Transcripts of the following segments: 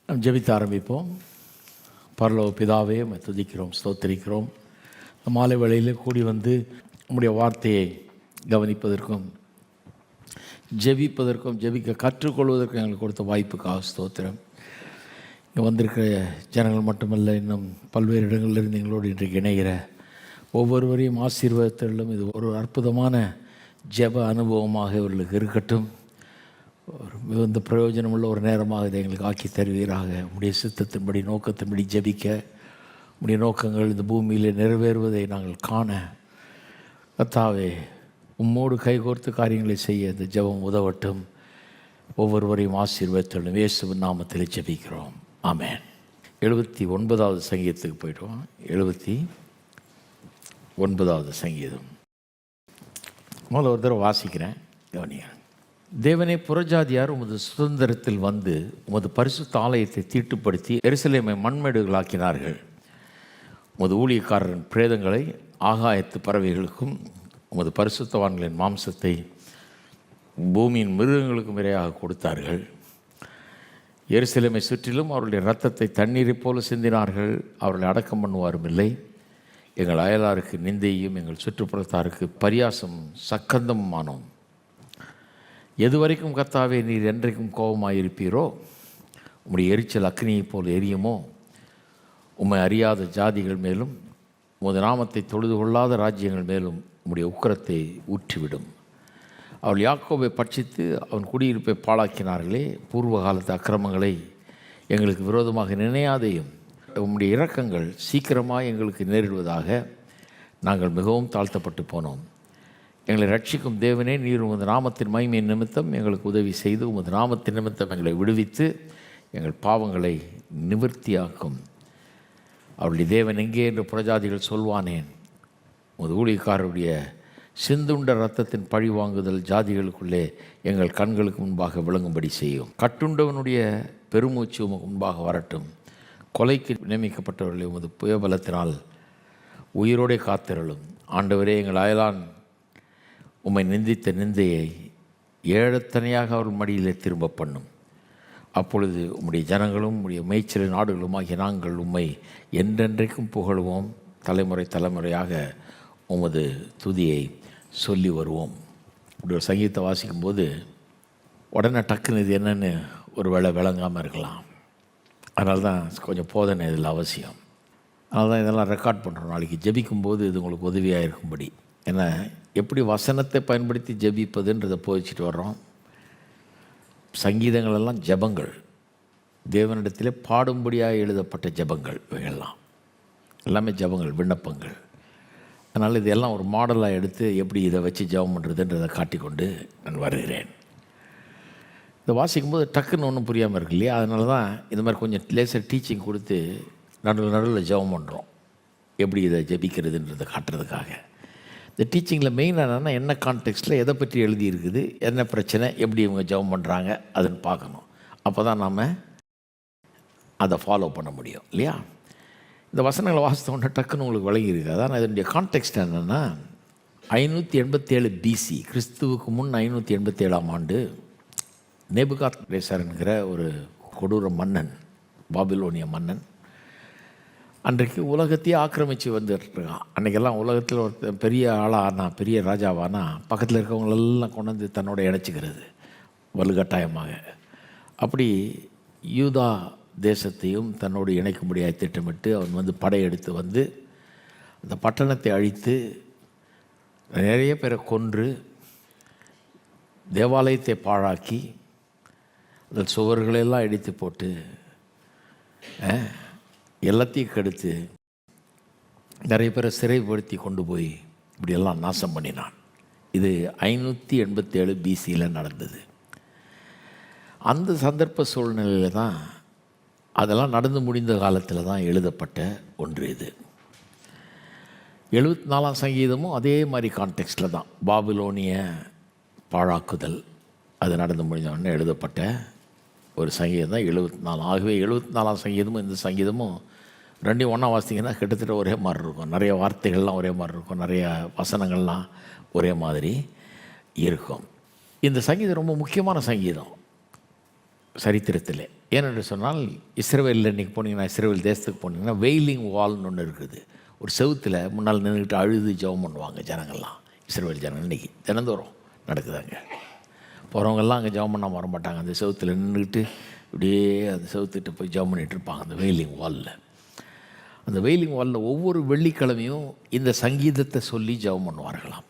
நாம் ஜெபித்து ஆரம்பிப்போம். பரலோக பிதாவே, உம்மை துதிக்கிறோம், ஸ்தோத்திரிக்கிறோம். மாலை வேளையில் கூடி வந்து உம்முடைய வார்த்தையை கவனிப்பதற்கும் ஜெபிப்பதற்கும் ஜெபிக்க கற்றுக்கொள்வதற்கும் எங்களுக்கு கொடுத்த வாய்ப்புக்காக ஸ்தோத்திரம். இங்கே வந்திருக்கிற ஜனங்கள் மட்டுமல்ல, இன்னும் பல்வேறு இடங்களிலிருந்து எங்களோடு இன்றைக்கு இணைகிற ஒவ்வொருவரையும் ஆசீர்வாதத்திலும் இது ஒரு அற்புதமான ஜெப அனுபவமாக இவர்களுக்கு இருக்கட்டும். ஒரு மிகுந்த பிரயோஜனமுள்ள ஒரு நேரமாக இதை எங்களுக்கு ஆக்கி தருவீராக. உம்முடைய சித்தத்தின்படி நோக்கத்தின்படி ஜெபிக்க, உம்முடைய நோக்கங்கள் இந்த பூமியில் நிறைவேறுவதை நாங்கள் காண கர்த்தாவே உம்மோடு கைகோர்த்து காரியங்களை செய்ய இந்த ஜெபம் உதவட்டும். ஒவ்வொருவரையும் ஆசீர்வாதத்திலும் இயேசுவின் நாமத்தில் ஜெபிக்கிறோம், ஆமென். 79வது சங்கீதத்துக்கு போய்ட்டோம். 79வது சங்கீதம் முதல்ல ஒரு தடவை வாசிக்கிறேன், கவனிங்க. தேவனே, புறஜாதியார் உமது சுதந்திரத்தில் வந்து உமது பரிசுத்த ஆலயத்தை தீட்டுப்படுத்தி எருசலேமை மண்மேடுகளாக்கினார்கள். உமது ஊழியக்காரரின் பிரேதங்களை ஆகாயத்து பறவைகளுக்கும் உமது பரிசுத்தவான்களின் மாம்சத்தை பூமியின் மிருகங்களுக்கும் இரையாக கொடுத்தார்கள். எருசலேமை சுற்றிலும் அவருடைய இரத்தத்தை தண்ணீரை போல சிந்தினார்கள். அவர்களை அடக்கம் பண்ணுவாரும் இல்லை. எங்கள் அயலாருக்கு நிந்தையும் எங்கள் சுற்றுப்புறத்தாருக்கு பரியாசம் சக்கந்தமானோம். எதுவரைக்கும் கர்த்தாவே நீர் என்றைக்கும் கோபமாயிருப்பீரோ? உம்முடைய எரிச்சல் அக்னியைப் போல் எரியுமோ? உம்மை அறியாத ஜாதிகள் மேலும் உமது நாமத்தை தொழுது கொள்ளாத ராஜ்யங்கள் மேலும் உம்முடைய உக்கிரத்தை ஊற்றிவிடும். அவள் யாக்கோபை பட்சித்து அவன் குடியிருப்பை பாழாக்கினார்களே. பூர்வ காலத்து அக்கிரமங்களை எங்களுக்கு விரோதமாக நினையாதையும் உம்முடைய இரக்கங்கள் சீக்கிரமாக எங்களுக்கு நேரிடுவதாக. நாங்கள் மிகவும் தாழ்த்தப்பட்டு போனோம். எங்களை ரட்சிக்கும் தேவனே, நீர் உமது நாமத்தின் மகிமையின் நிமித்தம் எங்களுக்கு உதவி செய்து உமது நாமத்தின் நிமித்தம் எங்களை விடுவித்து எங்கள் பாவங்களை நிவர்த்தியாக்கும். அவருடைய தேவன் எங்கே என்று புறஜாதிகள் சொல்வானேன்? உமது ஊழியக்காரருடைய சிந்துண்ட இரத்தத்தின் பழி வாங்குதல் ஜாதிகளுக்குள்ளே எங்கள் கண்களுக்கு முன்பாக விளங்கும்படி செய்யும். கட்டுண்டவனுடைய பெருமூச்சு உமக்கு முன்பாக வரட்டும். கொலைக்கு நியமிக்கப்பட்டவர்களை உமது புயபலத்தினால் உயிரோடே காத்திரளும். ஆண்டவரே, எங்கள் அயலான் உம்மை நிந்தித்த நிந்தையை ஏழத்தனையாக அவர் மடியிலே திரும்ப பண்ணும். அப்பொழுது உம்முடைய ஜனங்களும் உம்முடைய மேய்ச்சலின் நாடுகளுமாகிய நாங்கள் உம்மை என்றென்றைக்கும் புகழுவோம். தலைமுறை தலைமுறையாக உமது துதியை சொல்லி வருவோம். இப்படி ஒரு சங்கீதத்தை வாசிக்கும்போது உடனே டக்குன்னு இது என்னென்னு ஒரு வேளை விளங்காமல் இருக்கலாம். அதனால தான் கொஞ்சம் போதனை இதில் அவசியம். அதனால தான் இதெல்லாம் ரெக்கார்ட் பண்ணுறோம். நாளைக்கு ஜெபிக்கும்போது இது உங்களுக்கு உதவியாக இருக்கும்படி. ஏன்னா எப்படி வசனத்தை பயன்படுத்தி ஜெபிப்பதுன்றதை போதிச்சுட்டு வர்றோம். சங்கீதங்களெல்லாம் ஜெபங்கள், தேவனிடத்திலே பாடும்படியாக எழுதப்பட்ட ஜெபங்கள். இவைகள்லாம் எல்லாமே ஜெபங்கள், விண்ணப்பங்கள். அதனால் இதெல்லாம் ஒரு மாடலாக எடுத்து எப்படி இதை வச்சு ஜெபம் பண்ணுறதுன்றதை காட்டிக்கொண்டு நான் வருகிறேன். இதை வாசிக்கும்போது டக்குன்னு ஒன்றும் புரியாமல் இருக்கு இல்லையா? அதனால தான் இந்த மாதிரி கொஞ்சம் லேசர் டீச்சிங் கொடுத்து நடுவில் ஜெபம் பண்ணுறோம். எப்படி இதை ஜெபிக்கிறதுன்றதை காட்டுறதுக்காக. இந்த டீச்சிங்கில் மெயினாக என்னென்னா, என்ன கான்டெக்ஸ்ட்டில் எதை பற்றி எழுதியிருக்குது, என்ன பிரச்சனை, எப்படி இவங்க ஜெபம் பண்ணுறாங்க அதுன்னு பார்க்கணும். அப்போ தான் நாம் அதை ஃபாலோ பண்ண முடியும் இல்லையா? இந்த வசனங்களை வாசித்தோன்னா டக்குன்னு உங்களுக்கு விளங்கியிருக்கு. அதான் இதனுடைய கான்டெக்ஸ்ட் என்னென்னா, 587 BC, கிறிஸ்துவுக்கு முன் 587ஆம் ஆண்டு நேபுகாத்நேசர் என்கிற ஒரு கொடூர மன்னன், பாபிலோனிய மன்னன், அன்றைக்கு உலகத்தையே ஆக்கிரமித்து வந்துட்டுருக்கான். அன்றைக்கெல்லாம் உலகத்தில் ஒரு பெரிய ஆளானா, பெரிய ராஜாவானா பக்கத்தில் இருக்கவங்களெல்லாம் கொண்டு வந்து தன்னோட இணைச்சிக்கிறது வலுக்கட்டாயமாக. அப்படி யூதா தேசத்தையும் தன்னோடு இணைக்கும்படியாக திட்டமிட்டு அவன் வந்து படையெடுத்து வந்து அந்த பட்டணத்தை அழித்து நிறைய பேரை கொன்று தேவாலயத்தை பாழாக்கி அதில் சுவர்களெல்லாம் இடித்து போட்டு எல்லாத்தையும் கெடுத்து நிறைய பேரை சிறைப்படுத்தி கொண்டு போய் இப்படியெல்லாம் நாசம் பண்ணினான். இது 587 BCயில் நடந்தது. அந்த சந்தர்ப்ப சூழ்நிலையில் தான், அதெல்லாம் நடந்து முடிந்த காலத்தில் தான் எழுதப்பட்ட ஒன்று இது. 74ஆம் சங்கீதமும் அதே மாதிரி கான்டெக்ஸ்டில் தான், பாபிலோனிய பாழாக்குதல் அது நடந்து முடிஞ்ச எழுதப்பட்ட ஒரு சங்கீதம் தான் 74. ஆகவே 74ஆம் சங்கீதமும் இந்த சங்கீதமும் ரெண்டையும் ஒன்றா வாசித்தீங்கன்னா கிட்டத்தட்ட ஒரே மாதிரி இருக்கும். நிறைய வார்த்தைகள்லாம் ஒரே மாதிரி இருக்கும், நிறைய வசனங்கள்லாம் ஒரே மாதிரி இருக்கும். இந்த சங்கீதம் ரொம்ப முக்கியமான சங்கீதம் சரித்திரத்தில். ஏனென்று சொன்னால் இஸ்ரவேலில் இன்றைக்கி போனீங்கன்னா, இஸ்ரவேல் தேசத்துக்கு போனீங்கன்னா வெயிலிங் வால்னு ஒன்று இருக்குது. ஒரு செவுத்தில் முன்னால் நின்றுக்கிட்டு அழுது ஜெபம் பண்ணுவாங்க ஜனங்கள்லாம். இஸ்ரவேல் ஜனங்கள் இன்றைக்கி தினந்தோறும் நடக்குதாங்க. போகிறவங்கெல்லாம் அங்கே ஜெபம் பண்ணாமல் வர மாட்டாங்க. அந்த செவுத்தில் நின்றுக்கிட்டு இப்படியே அந்த செவுத்துக்கிட்ட போய் ஜெபம் பண்ணிகிட்டு இருப்பாங்க அந்த வெயிலிங் வாலில். அந்த வெயிலிங் வாலில் ஒவ்வொரு வெள்ளிக்கிழமையும் இந்த சங்கீதத்தை சொல்லி ஜெபம் பண்ணுவார்களாம்.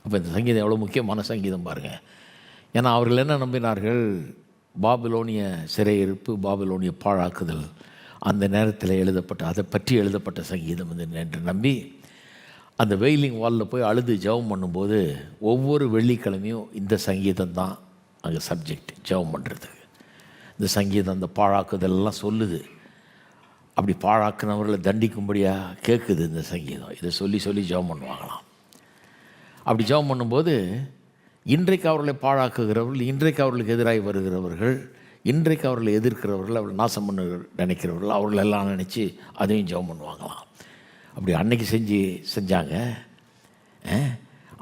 அப்போ இந்த சங்கீதம் எவ்வளோ முக்கியமான சங்கீதம் பாருங்கள். ஏன்னா அவர்கள் என்ன நம்பினார்கள்? பாபிலோனிய சிறையிருப்பு, பாபிலோனிய பாழாக்குதல் அந்த நேரத்தில் எழுதப்பட்ட, அதை பற்றி எழுதப்பட்ட சங்கீதம் என்று நம்பி அந்த வெயிலிங் வாலில் போய் அழுது ஜெபம் பண்ணும்போது ஒவ்வொரு வெள்ளிக்கிழமையும் இந்த சங்கீதம் தான் அங்கே சப்ஜெக்ட் ஜெபம் பண்ணுறதுக்கு. இந்த சங்கீதம் அந்த பாழாக்குதல்லாம் சொல்லுது. அப்படி பாழாக்குனவர்களை தண்டிக்கும்படியாக கேட்குது இந்த சங்கீதம். இதை சொல்லி சொல்லி ஜெபம் பண்ணுவாங்களாம். அப்படி ஜெபம் பண்ணும்போது இன்றைக்கு அவர்களை பாழாக்குகிறவர்கள், இன்றைக்கு அவர்களுக்கு எதிராக வருகிறவர்கள், இன்றைக்கு அவர்களை எதிர்க்கிறவர்கள், அவர்கள் நாசம் பண்ண நினைக்கிறவர்கள், அவர்களெல்லாம் நினச்சி அதையும் ஜெபம் பண்ணுவாங்களாம். அப்படி அன்னைக்கு செஞ்சாங்க.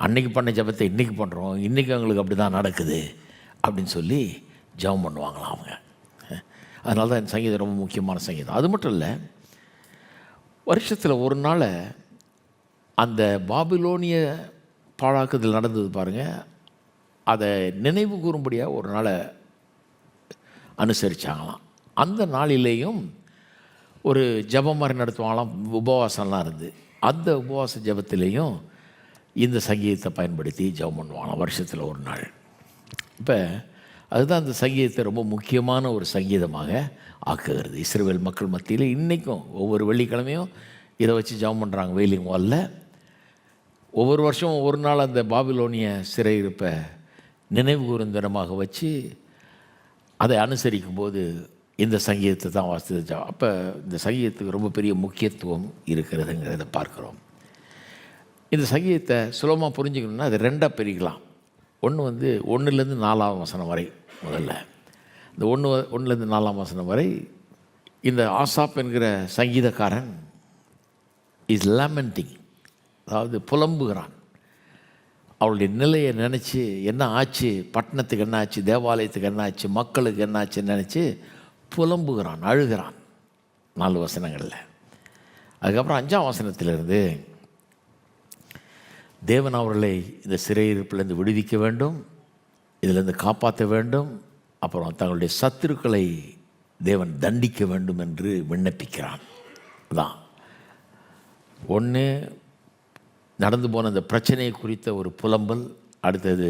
அன்னைக்கு பண்ண ஜெபத்தை இன்றைக்கி பண்ணுறோம், இன்றைக்கி அவங்களுக்கு அப்படி தான் நடக்குது அப்படின்னு சொல்லி ஜெபம் பண்ணுவாங்களாம் அவங்க. அதனால தான் இந்த சங்கீதம் ரொம்ப முக்கியமான சங்கீதம். அது மட்டும் இல்லை, வருஷத்தில் ஒரு நாள் அந்த பாபிலோனிய பாழாக்குதல் நடந்தது பாருங்கள், அதை நினைவு கூறும்படியாக ஒரு நாளை அனுசரித்தாங்களாம். அந்த நாளிலேயும் ஒரு ஜெபம் மாதிரி நடத்துவாங்களாம், உபவாசம்லாம் இருந்து. அந்த உபவாச ஜெபத்திலேயும் இந்த சங்கீதத்தை பயன்படுத்தி ஜெபம் பண்ணுவாங்களாம் வருஷத்தில் ஒரு நாள். இப்போ அதுதான் அந்த சங்கீதத்தை ரொம்ப முக்கியமான ஒரு சங்கீதமாக ஆக்குகிறது. இஸ்ரவேல் மக்கள் மத்தியில் இன்றைக்கும் ஒவ்வொரு வெள்ளிக்கிழமையும் இதை வச்சு ஜெபம் பண்ணுறாங்க வெயிலிங் வாலில். ஒவ்வொரு வருஷமும் ஒரு நாள் அந்த பாபிலோனிய சிறையிருப்பை நினைவு கூறும் தினமாக வச்சு அதை அனுசரிக்கும் போது இந்த சங்கீதத்தை தான் வாசித்து. அப்போ இந்த சங்கீதத்துக்கு ரொம்ப பெரிய முக்கியத்துவம் இருக்கிறதுங்கிறத பார்க்குறோம். இந்த சங்கீதத்தை சுலபமாக புரிஞ்சுக்கணுன்னா அது ரெண்டாக பிரிக்கலாம். ஒன்று 1லேருந்து 4ஆம் வசனம் வரை. முதல்ல இந்த 1லேருந்து 4ஆம் வசனம் வரை இந்த ஆசாப் என்கிற சங்கீதக்காரன் இஸ் லேமெண்டிங், அதாவது புலம்புகிறான். அவளுடைய நிலையை நினச்சி என்ன ஆச்சு, பட்டணத்துக்கு என்ன ஆச்சு, தேவாலயத்துக்கு என்ன ஆச்சு, மக்களுக்கு என்ன ஆச்சுன்னு நினச்சி புலம்புகிறான், அழுகிறான் 4 வசனங்களில். அதுக்கப்புறம் 5ஆம் வசனத்திலிருந்து தேவன் அவர்களை இந்த சிறையிருப்பிலேருந்து விடுவிக்க வேண்டும், இதிலேருந்து காப்பாற்ற வேண்டும், அப்புறம் தங்களுடைய சத்துருக்களை தேவன் தண்டிக்க வேண்டும் என்று விண்ணப்பிக்கிறான். அதான் ஒன்று நடந்து போன அந்த பிரச்சனையை குறித்த ஒரு புலம்பல், அடுத்தது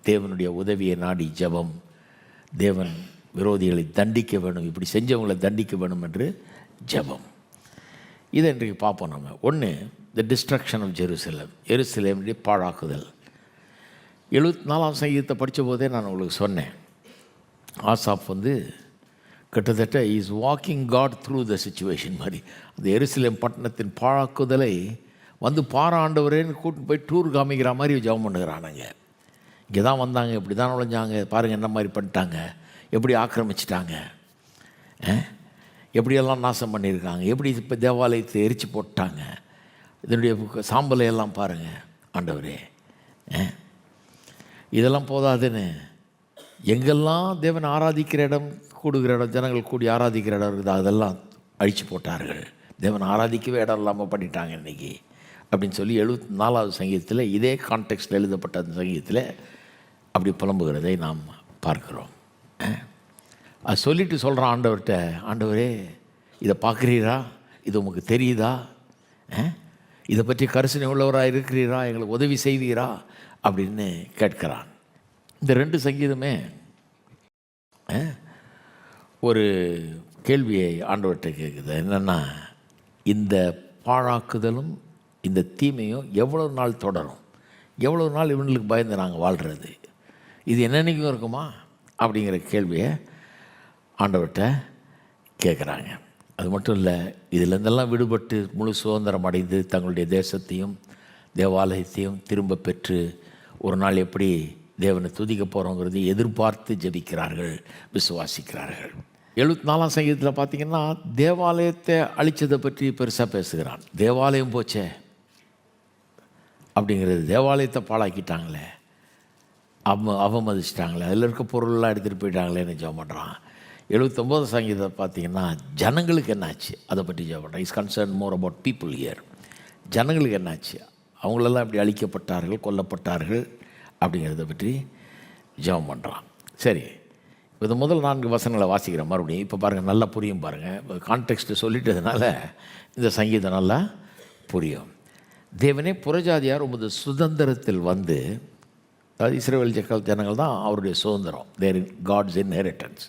தேவனுடைய உதவியை நாடி ஜெபம், தேவன் விரோதிகளை தண்டிக்க வேண்டும், இப்படி செஞ்சவங்களை தண்டிக்க வேண்டும் என்று ஜெபம். இதை இன்றைக்கு பார்ப்போம் நம்ம. ஒன்று, த டிஸ்ட்ரக்ஷன் ஆஃப் ஜெருசலேம், எருசலேமுடைய பாழாக்குதல். 74ஆம் சங்கீதத்தை படித்த போதே நான் உங்களுக்கு சொன்னேன், ஆசாப் கிட்டத்தட்ட is walking God through the situation மாதிரி அந்த எருசலேம் பட்டணத்தின் பாழாக்குதலை பாராண்டவரேன்னு கூட்டின்னு போய் டூர் காமிக்கிற மாதிரி ஜெபம் பண்ணுகிறானுங்க. இங்கே தான் வந்தாங்க, இப்படி தான் நுழைஞ்சாங்க, பாருங்கள் என்ன மாதிரி பண்ணிட்டாங்க, எப்படி ஆக்கிரமிச்சிட்டாங்க, எப்படியெல்லாம் நாசம் பண்ணியிருக்காங்க, எப்படி இப்போ தேவாலயத்தை எரித்து போட்டாங்க, இதனுடைய சாம்பலையெல்லாம் பாருங்கள் ஆண்டவரே. இதெல்லாம் போதாதுன்னு எங்கெல்லாம் தேவன் ஆராதிக்கிற இடம், கூடுகிற இடம், ஜனங்கள் கூடி ஆராதிக்கிற இடம் இருக்குது, அதெல்லாம் அழித்து போட்டார்கள். தேவன் ஆராதிக்கவே இடம் இல்லாமல் பண்ணிட்டாங்க இன்றைக்கி அப்படின்னு சொல்லி 74ஆவது சங்கீதத்தில், இதே கான்டெக்ஸ்டில் எழுதப்பட்ட அந்த சங்கீதத்தில் அப்படி புலம்புகிறதை நாம் பார்க்குறோம். அது சொல்லிட்டு சொல்கிறான் ஆண்டவர்கிட்ட, ஆண்டவரே இதை பார்க்குறீரா, இது உங்களுக்கு தெரியுதா, இதை பற்றி கரிசனை உள்ளவராக இருக்கிறீரா, எங்களுக்கு உதவி செய்வீரா அப்படின்னு கேட்கிறான். இந்த 2 சங்கீதமே ஒரு கேள்வியை ஆண்டவர்கிட்ட கேட்குது. என்னென்னா, இந்த பாழாக்குதலும் இந்த தீமையும் எவ்வளோ நாள் தொடரும், எவ்வளோ நாள் இவங்களுக்கு பயந்து நாங்கள் வாழ்கிறது, இது என்னென்னைக்கும் இருக்குமா அப்படிங்கிற கேள்வியை ஆண்டவர்கிட்ட கேட்குறாங்க. அது மட்டும் இல்லை, இதிலேருந்தெல்லாம் விடுபட்டு முழு சுதந்திரம் அடைந்து தங்களுடைய தேசத்தையும் தேவாலயத்தையும் திரும்ப பெற்று ஒரு நாள் எப்படி தேவனை துதிக்க போகிறோங்கிறது எதிர்பார்த்து ஜெபிக்கிறார்கள், விசுவாசிக்கிறார்கள். 74ஆம் சங்கீதத்தில் பார்த்திங்கன்னா தேவாலயத்தை அழித்ததை பற்றி பெருசாக பேசுகிறான். தேவாலயம் போச்சே அப்படிங்கிறது, தேவாலயத்தை பாழாக்கிட்டாங்களே, அவமதிச்சிட்டாங்களே, அதில் இருக்க பொருளெல்லாம் எடுத்துகிட்டு போயிட்டாங்களேன்னு ஜெபம் பண்ணுறான். 79 சங்கீதத்தை பார்த்தீங்கன்னா ஜனங்களுக்கு என்னாச்சு அதை பற்றி ஜெபம் பண்ணுறேன். Is concern more about people here. ஜனங்களுக்கு என்னாச்சு, அவங்களெல்லாம் இப்படி அழிக்கப்பட்டார்கள், கொல்லப்பட்டார்கள் அப்படிங்கிறத பற்றி ஜெபம் பண்ணுறான். சரி, இது முதல் 4 வசனங்களை வாசிக்கிறேன் மறுபடியும். இப்போ பாருங்கள், நல்லா புரியும் பாருங்கள். கான்டெக்ஸ்ட்டு சொல்லிட்டதுனால இந்த சங்கீதம் நல்லா புரியும். தேவனே, புறஜாதியார் உமது சுதந்திரத்தில் வந்து, அதாவது இஸ்ரவேல் ஜனங்கள் தான் அவருடைய சுதந்திரம், தேர் காட்ஸ் இன்ஹெரிட்டன்ஸ்.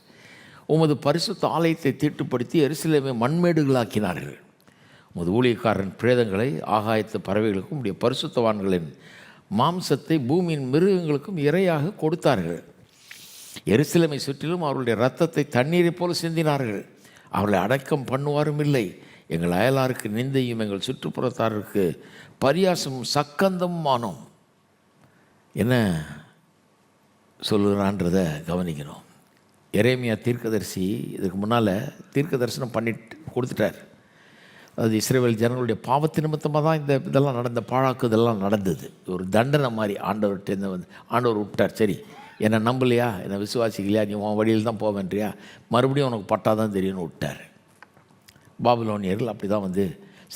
உமது பரிசுத்த ஆலயத்தை தீட்டுப்படுத்தி எருசலேமை மண்மேடுகளாக்கினார்கள். உமது ஊழியக்காரன் பிரேதங்களை ஆகாயத்து பறவைகளுக்கும் உடைய பரிசுத்தவான்களின் மாம்சத்தை பூமியின் மிருகங்களுக்கும் இரையாக கொடுத்தார்கள். எருசலேமை சுற்றிலும் அவர்களுடைய இரத்தத்தை தண்ணீரை போல சிந்தினார்கள். அவர்களை அடக்கம் பண்ணுவாரும் இல்லை. எங்கள் அயலாருக்கு நிந்தையும் எங்கள் சுற்றுப்புறத்தாருக்கு பரியாசமும் சக்கந்தமும் ஆனோம். என்ன சொல்லுறான்றதை கவனிக்கணும். எரேமியா தீர்க்கதரிசி இதுக்கு முன்னால் தீர்க்க தரிசனம் பண்ணிட்டு கொடுத்துட்டார். அது இஸ்ரவேல் ஜனங்களுடைய பாவத்து நிமித்தமாக தான் இதெல்லாம் நடந்த பாழாக்கு இதெல்லாம் நடந்தது. ஒரு தண்டனை மாதிரி ஆண்டவர்கிட்ட வந்து ஆண்டவர் விட்டார். சரி, என்னை நம்பலையா, என்னை விசுவாசிக்கலையா, நீ உன் வழியில் தான் போவேன்றியா, மறுபடியும் உனக்கு பட்டாதான் தெரியும்னு விட்டார். பாபிலோனியர்கள் அப்படி தான் வந்து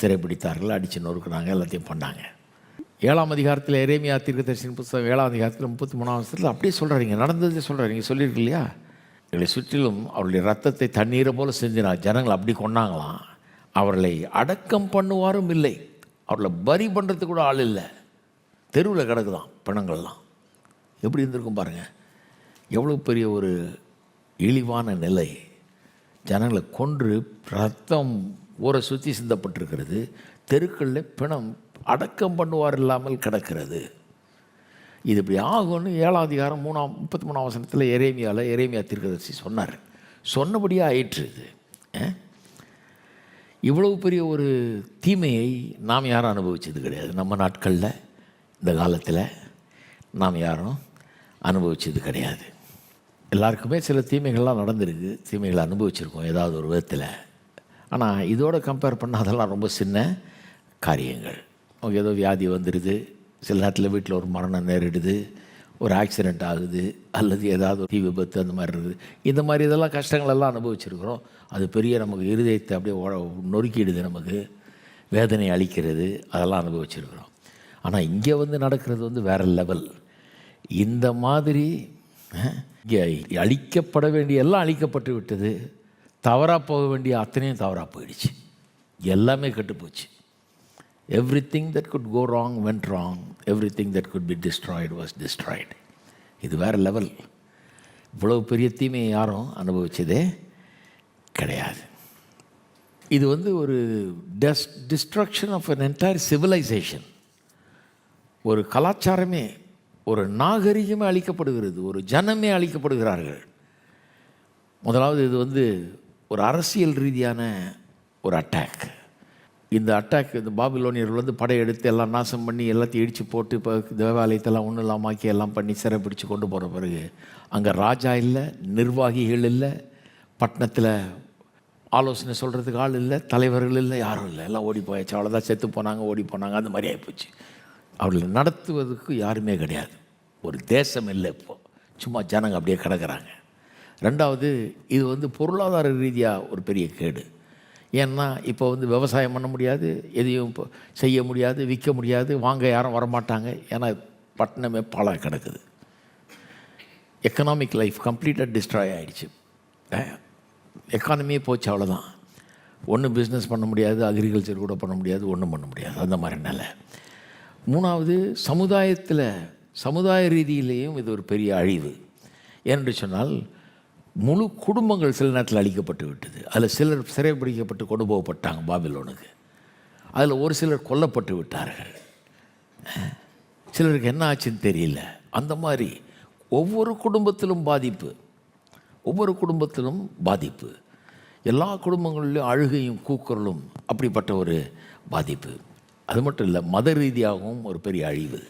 சிறைப்பிடித்தார்கள், அடித்து நொறுக்குனாங்க, எல்லாத்தையும் பண்ணாங்க. 7ஆம் அதிகாரத்தில் எரேமியா தீர்க்கதரிசியின் புத்தகம் 7ஆம் அதிகாரத்தில் 33ஆம் வசனத்தில் அப்படியே சொல்கிறாங்க, நடந்ததே சொல்கிறாங்க. சொல்லியிருக்கு இல்லையா, எங்களை சுற்றிலும் அவருடைய ரத்தத்தை தண்ணீரை போல செஞ்சினார். ஜனங்கள் அப்படி கொண்டாங்களாம். அவர்களை அடக்கம் பண்ணுவாரும் இல்லை. அவர்களை பரி பண்ணுறதுக்கு கூட ஆள் இல்லை. தெருவில் கிடக்குதான் பிணங்கள்லாம். எப்படி இருந்திருக்கும் பாருங்கள். எவ்வளோ பெரிய ஒரு இழிவான நிலை. ஜனங்களை கொன்று ரத்தம் ஊரை சுற்றி சிந்தப்பட்டிருக்கிறது. தெருக்களில் பிணம் அடக்கம் பண்ணுவார் இல்லாமல் கிடக்கிறது. இது இப்படி ஆகும்னு 7ஆம் அதிகாரம் 33ஆம் வசனத்தில் எரேமியா தீர்க்கதரிசி சொன்னார். சொன்னபடியாக ஆயிற்று. இது இவ்வளவு பெரிய ஒரு தீமையை நாம் யாரும் அனுபவிச்சது கிடையாது. நம்ம நாட்களில் இந்த காலத்தில் நாம் யாரும் அனுபவிச்சது கிடையாது. எல்லாருக்குமே சில தீமைகள்லாம் நடந்திருக்கு, தீமைகளை அனுபவிச்சிருக்கோம் ஏதாவது ஒரு விதத்தில். ஆனால் இதோடு கம்பேர் பண்ணால் அதெல்லாம் ரொம்ப சின்ன காரியங்கள். அவங்க ஏதோ வியாதி வந்துடுது, சில நேரத்தில் வீட்டில் ஒரு மரணம் நேரிடுது, ஒரு ஆக்சிடெண்ட் ஆகுது, அல்லது ஏதாவது ஒரு தீ விபத்து அந்த மாதிரி இருக்குது. இந்த மாதிரி இதெல்லாம் கஷ்டங்களெல்லாம் அனுபவிச்சிருக்கிறோம். அது பெரிய நமக்கு இருதயத்தை அப்படியே நொறுக்கிடுது, நமக்கு வேதனை அளிக்கிறது, அதெல்லாம் அனுபவிச்சிருக்கிறோம். ஆனால் இங்கே வந்து நடக்கிறது வந்து வேறு லெவல். இந்த மாதிரி இங்கே அழிக்கப்பட வேண்டிய எல்லாம் அழிக்கப்பட்டு விட்டது. தவறாக போக வேண்டிய அத்தனையும் தவறாக போயிடுச்சு. எல்லாமே கெட்டுப்போச்சு. Everything that could go wrong went wrong. Everything that could be destroyed was destroyed. இது வேறு லெவல். இவ்வளவு பெரிய தீமையை யாரும் அனுபவிச்சதே கிடையாது. இது வந்து ஒரு destruction of an entire civilization. ஒரு கலாச்சாரமே, ஒரு நாகரிகமே அழிக்கப்படுகிறது, ஒரு ஜனமே அழிக்கப்படுகிறார்கள். முதலாவது இது வந்து ஒரு அரசியல் ரீதியான ஒரு அட்டாக். இந்த அட்டாக், இந்த பாபிலோனியர்கள் வந்து படையெடுத்து எல்லாம் நாசம் பண்ணி எல்லாத்தையும் இடித்து போட்டு இப்போ தேவாலயத்தெல்லாம் ஒன்றும் இல்லாமாக்கி எல்லாம் பண்ணி சிறைப்பிடிச்சு கொண்டு போகிற பிறகு அங்கே ராஜா இல்லை, நிர்வாகிகள் இல்லை, பட்டணத்தில் ஆலோசனை சொல்கிறதுக்கு ஆள் இல்லை, தலைவர்கள் இல்லை, யாரும் இல்லை, எல்லாம் ஓடி போயாச்சு. அவ்வளோதான், செத்து போனாங்க, ஓடி போனாங்க, அந்த மாதிரி ஆகிப்போச்சு. அவர்களை நடத்துவதற்கு யாருமே கிடையாது. ஒரு தேசம் இல்லை. இப்போது சும்மா ஜனங்க அப்படியே கிடக்கிறாங்க. ரெண்டாவது, இது வந்து பொருளாதார ரீதியாக ஒரு பெரிய கேடு. ஏன்னா இப்போ வந்து விவசாயம் பண்ண முடியாது, எதையும் இப்போ செய்ய முடியாது, விற்க முடியாது, வாங்க யாரும் வரமாட்டாங்க. ஏன்னா பட்டணமே பாழாக கிடக்குது. எக்கனாமிக் லைஃப் கம்ப்ளீட்டாக டிஸ்ட்ராய் ஆகிடுச்சு. எக்கானமியே போச்சு, அவ்வளோதான். ஒன்றும் பிஸ்னஸ் பண்ண முடியாது, அக்ரிகல்ச்சர் கூட பண்ண முடியாது, ஒன்றும் பண்ண முடியாது, அந்த மாதிரி நிலை. மூணாவது, சமுதாய ரீதியிலேயும் இது ஒரு பெரிய அழிவு. ஏனென்று சொன்னால் முழு குடும்பங்கள் சில நேரத்தில் அழிக்கப்பட்டு விட்டது. அதில் சிலர் சிறைப்பிடிக்கப்பட்டு கொண்டு போகப்பட்டாங்க பாபிலோனுக்கு. அதில் ஒரு சிலர் கொல்லப்பட்டு விட்டார்கள். சிலருக்கு என்ன ஆச்சுன்னு தெரியல. அந்த மாதிரி ஒவ்வொரு குடும்பத்திலும் பாதிப்பு. எல்லா குடும்பங்களிலும் அழுகையும் கூக்குரலும், அப்படிப்பட்ட ஒரு பாதிப்பு. அது மட்டும் இல்லை, மத ரீதியாகவும் ஒரு பெரிய அழிவு.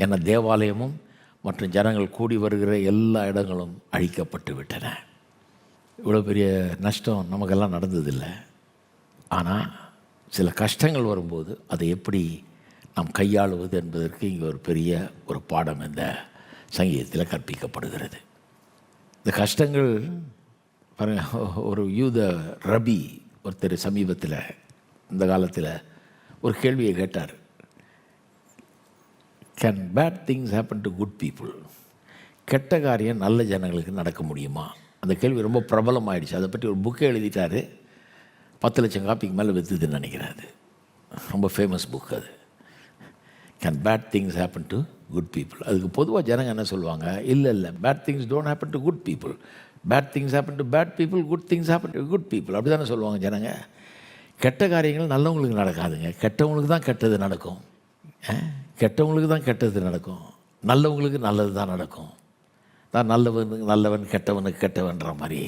ஏன்னா தேவாலயமும் மற்றும் ஜனங்கள் கூடி வருகிற எல்லா இடங்களும் அழிக்கப்பட்டு விட்டன. இவ்வளோ பெரிய நஷ்டம் நமக்கெல்லாம் நடந்ததில்லை. ஆனால் சில கஷ்டங்கள் வரும்போது அதை எப்படி நாம் கையாளுவது என்பதற்கு இங்கே ஒரு பெரிய ஒரு பாடம் இந்த சங்கீதத்தில் கற்பிக்கப்படுகிறது. இந்த கஷ்டங்கள் பாருங்க, ஒரு யூத ரபி ஒருத்தர் சமீபத்தில் இந்த காலத்தில் ஒரு கேள்வியை கேட்டார். Can bad things happen to good people? கெட்ட காரியம் நல்ல ஜனங்களுக்கு நடக்க முடியுமா? அந்த கேள்வி ரொம்ப பிரபலமாயிடுச்சு. அதை பற்றி ஒரு புக்கை எழுதிட்டார். 10 லட்சம் காப்பிக்கு மேலே விற்றுதுன்னு நினைக்கிறாரு. ரொம்ப ஃபேமஸ் புக் அது. Can bad things happen to good people? அதுக்கு பொதுவாக ஜனங்க என்ன சொல்லுவாங்க? இல்லை, bad things don't happen to good people. Bad things happen to bad people, good things happen to good people. அப்படி தானே சொல்லுவாங்க ஜனங்க. கெட்ட காரியங்கள் நல்லவங்களுக்கு நடக்காதுங்க. கெட்டவங்களுக்கு தான் கெட்டது நடக்கும். கெட்டவங்களுக்கு தான் கெட்டது நடக்கும். நல்லவங்களுக்கு நல்லது தான் நடக்கும். தான் நல்லவன் கெட்டவனுக்கு கெட்டவன்ற மாதிரி,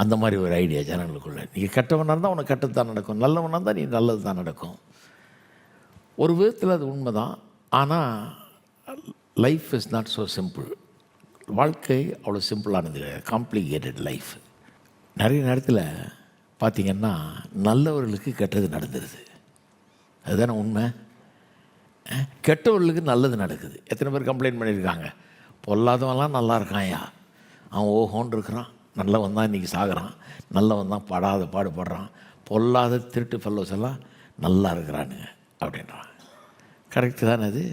அந்த மாதிரி ஒரு ஐடியா ஜனங்களுக்குள்ள. நீங்கள் கெட்டவனாக இருந்தால் உனக்கு கெட்டது தான் நடக்கும், நல்லவனாக இருந்தால் நீ நல்லது தான் நடக்கும். ஒரு விதத்தில் அது உண்மை தான். ஆனால் life is not so simple. வாழ்க்கை அவ்வளோ சிம்பிளானது கிடையாது. Complicated life. நிறைய நேரத்தில் பார்த்திங்கன்னா நல்லவர்களுக்கு கெட்டது நடந்துடுது. அதுதானே உண்மை. கெட்டவர்களுக்கு நல்லது நடக்குது. எத்தனை பேர் கம்ப்ளைண்ட் பண்ணியிருக்காங்க? பொல்லாதவன்லாம் நல்லா இருக்கான்யா, அவன் ஓஹோன்னு இருக்கிறான், நல்லவன் தான் இன்றைக்கி சாகுறான், நல்லவன் தான் படாத பாடுபடுறான், பொல்லாத திருட்டு ஃபெல்லோஸ் எல்லாம் நல்லா இருக்கிறானுங்க அப்படின்றான். கரெக்டு தானே? அது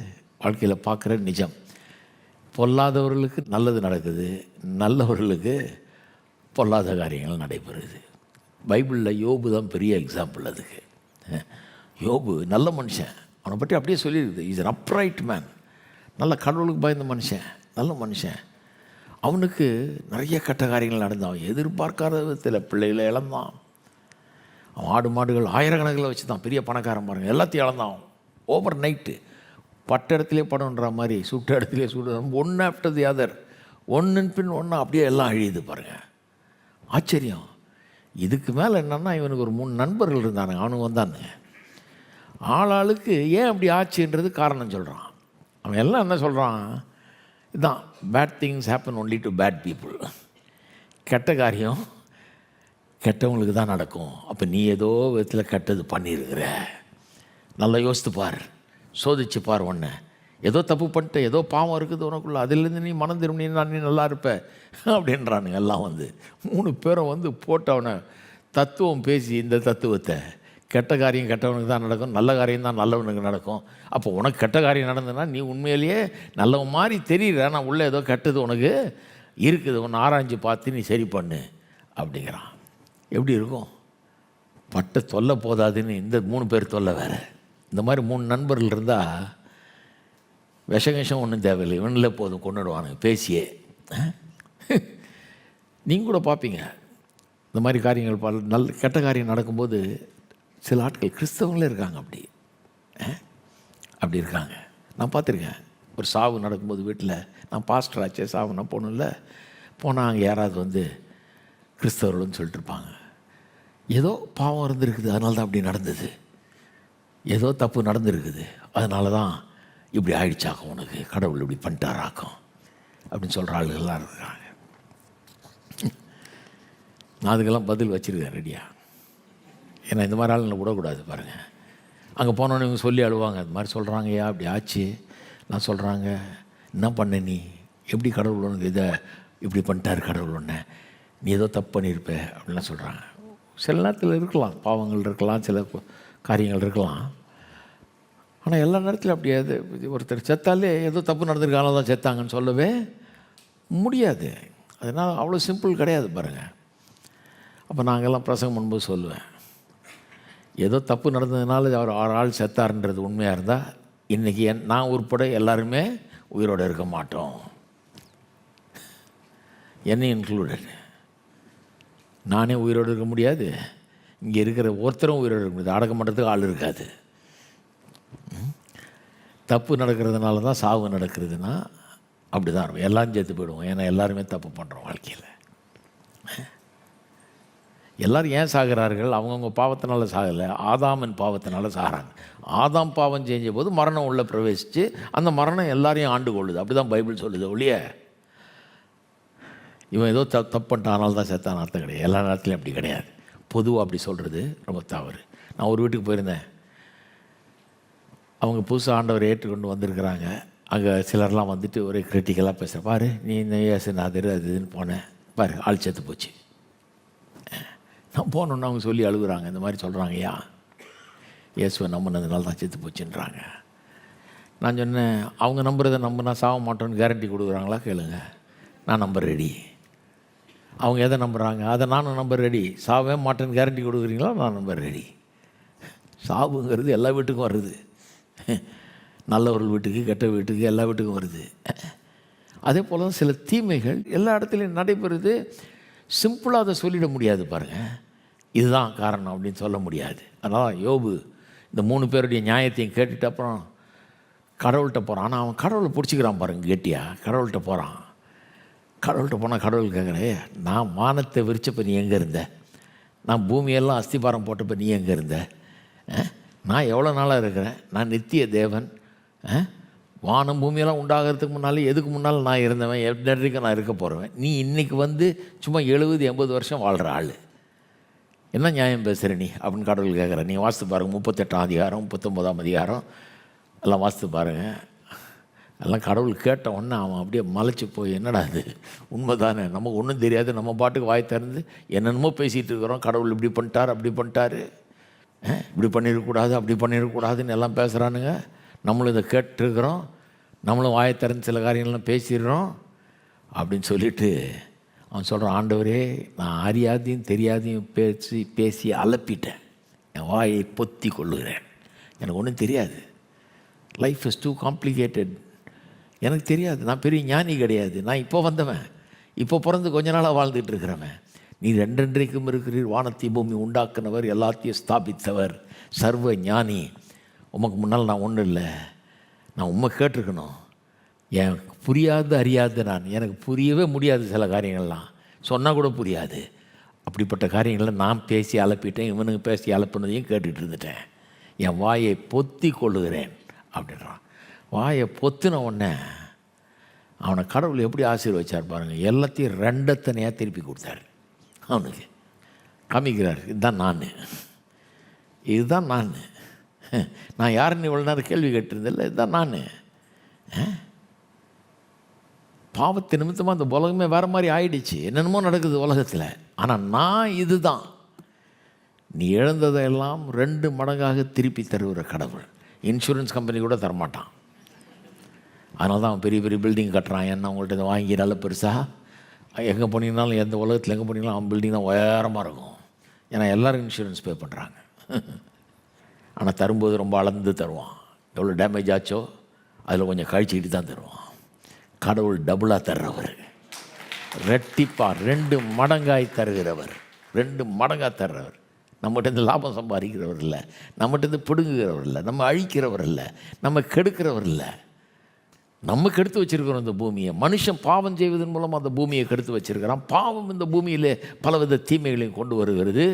வாழ்க்கையில் பார்க்குற நிஜம். பொல்லாதவர்களுக்கு நல்லது நடக்குது, நல்லவர்களுக்கு பொல்லாத காரியங்கள் நடைபெறுது. பைபிளில் யோபு தான் பெரிய எக்ஸாம்பிள் அதுக்கு. யோபு நல்ல மனுஷன், அவனை பற்றி அப்படியே சொல்லியிருக்குது. இஸ் அன் அப்ரைட் மேன், நல்ல கடவுளுக்கு பயந்த மனுஷன், நல்ல மனுஷன். அவனுக்கு நிறைய கெட்ட காரியங்கள் நடந்தான். எதிர்பார்க்காத விதத்தில் பிள்ளைகளை இழந்தான். அவன் ஆடு மாடுகள் ஆயிரக்கணக்கில் வச்சு தான் பெரிய பணக்காரன் பாருங்கள், எல்லாத்தையும் இழந்தான். ஓவர் நைட்டு பட்ட இடத்துலே படம்ன்ற மாதிரி சுட்ட இடத்துலே சுடு, ஒன்று ஆஃப்டர் தி அதர், ஒன்றின் பின் ஒன்று அப்படியே எல்லாம் அழியுது பாருங்கள். ஆச்சரியம். இதுக்கு மேலே என்னென்னா, இவனுக்கு ஒரு 3 நண்பர்கள் இருந்தானுங்க. அவனுக்கு வந்தானுங்க. ஆளாளுக்கு ஏன் அப்படி ஆச்சுன்றது காரணம் சொல்கிறான். அவன் எல்லாம் என்ன சொல்கிறான்? இதுதான், bad things happen only to bad people. கெட்ட காரியம் கெட்டவங்களுக்கு தான் நடக்கும். அப்போ நீ ஏதோ விதத்தில் கெட்டது பண்ணியிருக்கிற. நல்லா யோசித்து பார், சோதிச்சு பார். ஒன்று ஏதோ தப்பு பண்ணிட்டு ஏதோ பாவம் இருக்குது உனக்குள்ள, அதிலேருந்து நீ மனம் திரும்பினா நீ நல்லா இருப்ப அப்படின்றானுங்க. எல்லாம் 3 பேரும் போட்டு அவனை தத்துவம் பேசி, இந்த தத்துவத்தை கெட்ட காரியம் கெட்டவனுக்கு தான் நடக்கும், நல்ல காரியம் தான் நல்லவனுக்கு நடக்கும். அப்போ உனக்கு கெட்ட காரியம் நடந்ததுன்னா நீ உண்மையிலேயே நல்லவன் மாதிரி தெரியுற, நான் உள்ளே ஏதோ கெட்டது உனக்கு இருக்குது, ஒன்று ஆராய்ஞ்சு பார்த்து நீ சரி பண்ணு அப்படிங்கிறான். எப்படி இருக்கும்? பட்ட தொல்லை போதாதுன்னு இந்த 3 பேர் தொல்லை வேறு. இந்த மாதிரி 3 நண்பர்கள் இருந்தால் விஷகஷம் ஒன்றும் தேவையில்லை, இவனில் போதும், கொண்டுடுவானுங்க பேசியே. நீங்கள் கூட பார்ப்பீங்க இந்த மாதிரி காரியங்கள் கெட்ட காரியம் நடக்கும்போது சில ஆட்கள் கிறிஸ்தவங்களே இருக்காங்க. அப்படி இருக்காங்க. நான் பார்த்துருக்கேன். ஒரு சாவு நடக்கும்போது வீட்டில், நான் பாஸ்டர் ஆச்சே, சாவுனா போகணும்ல, போனால் அங்கே யாராவது கிறிஸ்தவர்கள்னு சொல்லிட்டு இருப்பாங்க. ஏதோ பாவம் இருந்திருக்குது, அதனால தான் அப்படி நடந்தது, ஏதோ தப்பு நடந்துருக்குது, அதனால தான் இப்படி ஆயிடுச்சாக்கும், உனக்கு கடவுள் இப்படி பண்ணிட்டாராக்கும் அப்படின்னு சொல்கிற ஆளுகள்லாம் இருக்கிறாங்க. நான் அதுக்கெல்லாம் பதில் வச்சுருக்கேன் ரெடியாக. ஏன்னா இந்த மாதிரி ஆளுங்களை விடக்கூடாது பாருங்கள். அங்கே போனோன்னு இவங்க சொல்லி அழுவாங்க, அது மாதிரி சொல்கிறாங்க, ஏன் அப்படி ஆச்சு, நான் சொல்கிறாங்க, என்ன பண்ண நீ, எப்படி கடவுள் உனக்கு இதை இப்படி பண்ணிட்டார் கடவுள் ஒன்று, நீ ஏதோ தப்பு பண்ணியிருப்ப அப்படின்லாம் சொல்கிறாங்க. சில நேரத்தில் இருக்கலாம், பாவங்கள் இருக்கலாம், சில காரியங்கள் இருக்கலாம். ஆனால் எல்லா நேரத்திலும் அப்படியாது. ஒருத்தர் செத்தாலே ஏதோ தப்பு நடந்திருக்காங்க தான் செத்தாங்கன்னு சொல்லவே முடியாது. அதனால் அவ்வளோ சிம்பிள் கிடையாது பாருங்கள். அப்போ நாங்கள்லாம் பிரசங்கம் பண்ணும்போது சொல்லுவேன், ஏதோ தப்பு நடந்ததுனால அவர் 6 ஆள் செத்தாருன்றது உண்மையாக இருந்தால் இன்றைக்கி நான் உட்பட எல்லாருமே உயிரோடு இருக்க மாட்டோம், என்னை இன்க்ளூடட். நானே உயிரோடு இருக்க முடியாது, இங்கே இருக்கிற ஒருத்தரும் உயிரோடு இருக்க முடியாது, அடக்கம் பண்ணுறதுக்கு ஆள் இருக்காது. தப்பு நடக்கிறதுனால தான் சாவு நடக்கிறதுனா அப்படி தான் இருக்கும். எல்லாம் சேர்த்து போயிடுவோம். ஏன்னா எல்லாருமே தப்பு பண்ணுறோம் வாழ்க்கையில். எல்லோரும் ஏன் சாகிறார்கள்? அவங்கவுங்க பாவத்தினால சாகலை, ஆதாமின் பாவத்தினால சாகிறாங்க. ஆதாம் பாவம் செஞ்ச போது மரணம் உள்ளே பிரவேசித்து அந்த மரணம் எல்லாரையும் ஆண்டு கொள்ளுது. அப்படி தான் பைபிள் சொல்லுது. ஒழிய இவன் ஏதோ தப்பு பண்ணிட்டானால தான் செத்தான் அர்த்தம் கிடையாது. எல்லா நேரத்துலையும் அப்படி கிடையாது. பொதுவாக அப்படி சொல்கிறது ரொம்ப தவறு. நான் ஒரு வீட்டுக்கு போயிருந்தேன். அவங்க புதுசாக ஆண்டவர் ஏற்றுக்கொண்டு வந்திருக்கிறாங்க. அங்கே சிலர்லாம் ஒரே கிரிட்டிக்கலாக பேசுகிறேன். பாரு நீ இந்த இயேசுநாதர் அது இதுன்னு போனேன், பாரு ஆள் செத்து போச்சு. நான் போனோன்னு அவங்க சொல்லி அழுகுறாங்க, இந்த மாதிரி சொல்கிறாங்கய்யா, இயேசுவை நம்பினதுனால தான் செத்து போச்சுன்றாங்க. நான் சொன்னேன், அவங்க நம்புறதை நம்பினா சாக மாட்டோன்னு கேரண்டி கொடுக்குறாங்களா கேளுங்க. நான் நம்ப ரெடி. அவங்க எதை நம்புகிறாங்க அதை நானும் நம்ப ரெடி. சாவே மாட்டேன்னு கேரண்டி கொடுக்குறீங்களா? நான் நம்ப ரெடி. சாவுங்கிறது எல்லா வீட்டுக்கும் வருது. நல்லவர்கள் வீட்டுக்கு, கெட்ட வீட்டுக்கு, எல்லா வீட்டுக்கும் வருது. அதே போல் தான் சில தீமைகள் எல்லா இடத்துலையும் நடைபெறுது. சிம்பிளாக அதை சொல்லிட முடியாது பாருங்கள், இதுதான் காரணம் அப்படின்னு சொல்ல முடியாது. அதனால் யோபு இந்த 3 பேருடைய நியாயத்தையும் கேட்டுட்டு அப்புறம் கடவுள்கிட்ட போகிறான். ஆனால் அவன் கடவுளை பிடிச்சிக்கிறான் பாருங்க கெட்டியாக. கடவுள்கிட்ட போகிறான். கடவுள்கிட்ட போனால் கடவுள் கேட்குறே, நான் வானத்தை விரிச்சப்போ நீ எங்கே இருந்த? நான் பூமியெல்லாம் அஸ்திபாரம் போட்டப்போ நீ எங்கே இருந்த? நான் எவ்வளோ நாளாக இருக்கிறேன்? நான் நித்திய தேவன். வானம் பூமியெல்லாம் உண்டாகிறதுக்கு முன்னாலே எதுக்கு முன்னால் நான் இருந்தவன், எவ்வளோ நான் இருக்க போகிறவன். நீ இன்றைக்கி வந்து சும்மா 70-80 வருஷம் வாழ்கிற ஆள், என்ன நியாயம் பேசுகிற நீ அப்படின்னு கடவுள் கேட்குற. நீ வாசித்து பாருங்கள், 38ஆம் அதிகாரம் 39ஆம் அதிகாரம் எல்லாம் வாசித்து பாருங்கள். எல்லாம் கடவுள் கேட்ட உடனே அவன் அப்படியே மலைச்சி போய், என்னடா அது உண்மை தானே, நமக்கு ஒன்றும் தெரியாது, நம்ம பாட்டுக்கு வாய் திறந்து என்னென்னமோ பேசிகிட்டு இருக்கிறோம். கடவுள் இப்படி பண்ணிட்டார், அப்படி பண்ணிட்டாரு, இப்படி பண்ணிடக்கூடாது, அப்படி பண்ணிடக்கூடாதுன்னு எல்லாம் பேசுகிறானுங்க. நம்மளும் இதை கேட்டுருக்குறோம், நம்மளும் வாயை திறந்து சில காரியங்கள்லாம் பேசிடுறோம் அப்படின்னு சொல்லிட்டு அவன் சொல்கிறான், ஆண்டவரே நான் அறியாதையும் தெரியாதையும் பேசி அலப்பிட்டேன், என் வாயை பொத்தி கொள்ளுகிறேன், எனக்கு ஒன்றும் தெரியாது, லைஃப் இஸ் டூ காம்ப்ளிகேட்டட், எனக்கு தெரியாது, நான் பெரிய ஞானி கிடையாது, நான் இப்போ வந்தவன், இப்போ பிறந்து கொஞ்ச நாளாக வாழ்ந்துட்டு இருக்கிறவன். நீர் என்றென்றைக்கும் இருக்கிறீர், வானத்தை பூமி உண்டாக்குனவர், எல்லாத்தையும் ஸ்தாபித்தவர், சர்வ ஞானி, உமக்கு முன்னால் நான் ஒன்றும் இல்லை, நான் உண்மை கேட்டிருக்கணும். எனக்கு புரியாது அறியாது, எனக்கு புரியவே முடியாது, சில காரியங்கள்லாம் சொன்னால் கூட புரியாது. அப்படிப்பட்ட காரியங்களை நான் பேசி அலப்பிட்டேன், இவனுக்கு பேசி அலப்புனதையும் கேட்டுட்டு இருந்துட்டேன், என் வாயை பொத்தி கொள்ளுகிறேன் அப்படின்றான். வாயை பொத்துன உடனே அவனை கடவுள் எப்படி ஆசீர்வதிச்சார் பாருங்கள். எல்லாத்தையும் 2 தனியாக திருப்பி கொடுத்தாரு. அவனுக்கு காமிக்கிறார், இதுதான் நான், இதுதான் நான், நான் யாருன்னு இவ்வளோ நேரம் கேள்வி கேட்டிருந்தில்ல, இதுதான் நான். பாவத்து நிமித்தமாக அந்த உலகமே வேறு மாதிரி ஆயிடுச்சு, என்னென்னமோ நடக்குது உலகத்தில், ஆனால் நான் இதுதான். நீ இழந்ததையெல்லாம் 2 மடங்காக திருப்பி தருகிற கடவுள். இன்சூரன்ஸ் கம்பெனி கூட தரமாட்டான். அதனால தான் அவன் பெரிய பெரிய பில்டிங் கட்டுறான். ஏன்னா அவங்கள்ட்ட இதை வாங்கி நல்ல பெருசாக எங்கே போனீங்கனாலும், எந்த உலகத்தில் எங்கே போனீங்கனாலும் அவன் பில்டிங் தான் உயரமாக இருக்கும். ஏன்னா எல்லோரும் இன்சூரன்ஸ் பே பண்ணுறாங்க. ஆனால் தரும்போது ரொம்ப அளந்து தருவான். எவ்வளோ டேமேஜ் ஆச்சோ அதில் கொஞ்சம் கழிச்சிக்கிட்டு தான் தருவான். கடவுள் டபுளாக தர்றவர், ரெட்டிப்பாக 2 மடங்காய் தருகிறவர், 2 மடங்காக தர்றவர். நம்மகிட்டேருந்து லாபம் சம்பாதிக்கிறவர் இல்லை, நம்மகிட்டேருந்து பிடுங்குகிறவர் இல்லை, நம்ம அழிக்கிறவர் இல்லை, நம்ம கெடுக்கிறவர் இல்லை. நம்ம கெடுத்து வச்சுருக்கிறோம் இந்த பூமியை. மனுஷன் பாவம் செய்வதன் மூலம் அந்த பூமியை கெடுத்து வச்சுருக்கிறான். பாவம் இந்த பூமியில் பலவித தீமைகளையும் கொண்டு வருகிறது.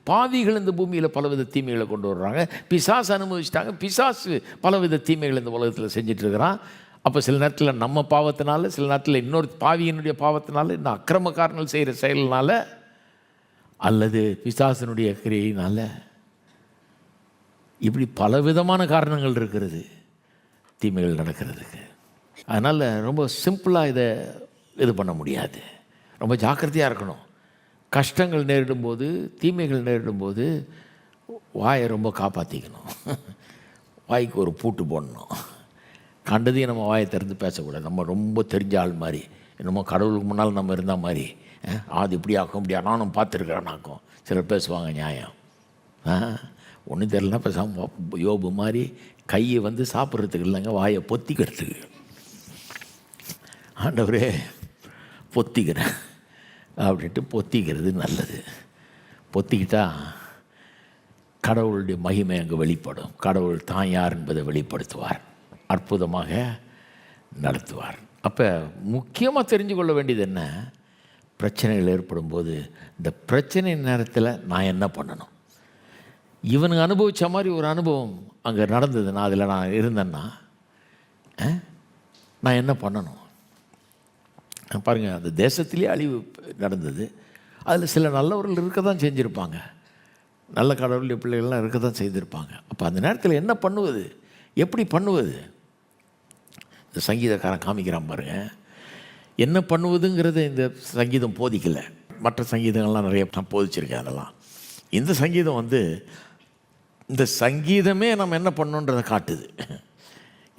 பாவிகள் இந்த பூமியில் பலவித தீமைகளை கொண்டு வர்றாங்க. பிசாசு அனுமதிச்சிட்டாங்க, பிசாசு பலவித தீமைகள் இந்த உலகத்தில் செஞ்சிட்ருக்கிறான். அப்போ சில நேரத்தில் நம்ம பாவத்தினால, சில நேரத்தில் இன்னொரு பாவியினுடைய பாவத்தினால, இந்த அக்கிரமக்காரர்கள் செய்கிற செயல்னால, அல்லது பிசாசனுடைய கிரியையினால், இப்படி பலவிதமான காரணங்கள் இருக்கிறது தீமைகள் நடக்கிறதுக்கு. அதனால் ரொம்ப சிம்பிளாக இதை இது பண்ண முடியாது. ரொம்ப ஜாக்கிரதையாக இருக்கணும். கஷ்டங்கள் நேரிடும்போது, தீமைகள் நேரிடும்போது வாயை ரொம்ப காப்பாற்றிக்கணும். வாய்க்கு ஒரு பூட்டு போடணும். கண்டதையும் நம்ம வாயை திறந்து பேசக்கூடாது. நம்ம ரொம்ப தெரிஞ்ச ஆள் மாதிரி, என்னமோ கடவுளுக்கு முன்னால் நம்ம இருந்தால் மாதிரி, அது இப்படி ஆக்கும் இப்படியா நானும் பார்த்துருக்குறேன்னாக்கும் சிலர் பேசுவாங்க. நியாயம் ஒன்றும் தெரியலனா பேசாமல் யோபு மாதிரி கையை வந்து சாப்பிட்றதுக்கு இல்லைங்க, வாயை பொத்திக்கிறதுக்கு. ஆண்டவரே பொத்திக்கிறேன் அப்படின்ட்டு பொத்திக்கிறது நல்லது. பொத்திக்கிட்டா கடவுளுடைய மகிமை அங்கே வெளிப்படும். கடவுள் தான் யார் என்பதை வெளிப்படுத்துவார், அற்புதமாக நடத்துவார். அப்போ முக்கியமாக தெரிஞ்சு கொள்ள வேண்டியது என்ன, பிரச்சனைகள் ஏற்படும் போது இந்த பிரச்சனை நேரத்தில் நான் என்ன பண்ணணும். இவனுக்கு அனுபவித்த மாதிரி ஒரு அனுபவம் அங்கே நடந்தது, நான் அதில் நான் இருந்தேன்னா நான் என்ன பண்ணணும். பாருங்கள், அந்த தேசத்திலே அழிவு நடந்தது. அதில் சில நல்லவர்கள் இருக்க தான் செஞ்சுருப்பாங்க, நல்ல கடவுளுடைய பிள்ளைகள்லாம் இருக்க தான் செய்திருப்பாங்க. அப்போ அந்த நேரத்தில் என்ன பண்ணுவது, எப்படி பண்ணுவது? இந்த சங்கீதக்காரன் காமிக்கிறான் பாருங்கள், என்ன பண்ணுவதுங்கிறத இந்த சங்கீதம் போதிக்கலை. மற்ற சங்கீதங்கள்லாம் நிறைய நான் போதிச்சிருக்கேன். அதெல்லாம் இந்த சங்கீதம் வந்து இந்த சங்கீதமே நம்ம என்ன பண்ணணுன்றதை காட்டுது.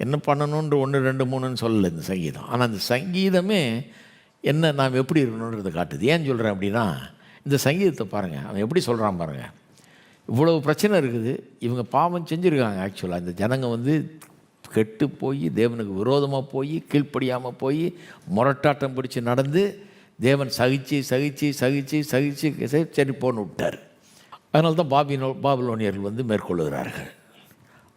என்ன பண்ணணுன்ற 1 2 3ன்னு சொல்லலை இந்த சங்கீதம். ஆனால் இந்த சங்கீதமே என்ன நாம் எப்படி இருக்கணுன்றதை காட்டுது. ஏன் சொல்கிறேன் அப்படின்னா, இந்த சங்கீதத்தை பாருங்கள், அவன் எப்படி சொல்கிறான் பாருங்கள். இவ்வளவு பிரச்சனை இருக்குது, இவங்க பாவம் செஞ்சுருக்காங்க. ஆக்சுவலாக இந்த ஜனங்க வந்து கெட்டு போய் தேவனுக்கு விரோதமாக போய் கீழ்ப்படியாமல் போய் முரட்டாட்டம் பிடிச்சி நடந்து தேவன் சகிச்சு சரி போன்னு விட்டார். அதனால தான் பாபிலோனியர்கள் வந்து மேற்கொள்ளுகிறார்கள்.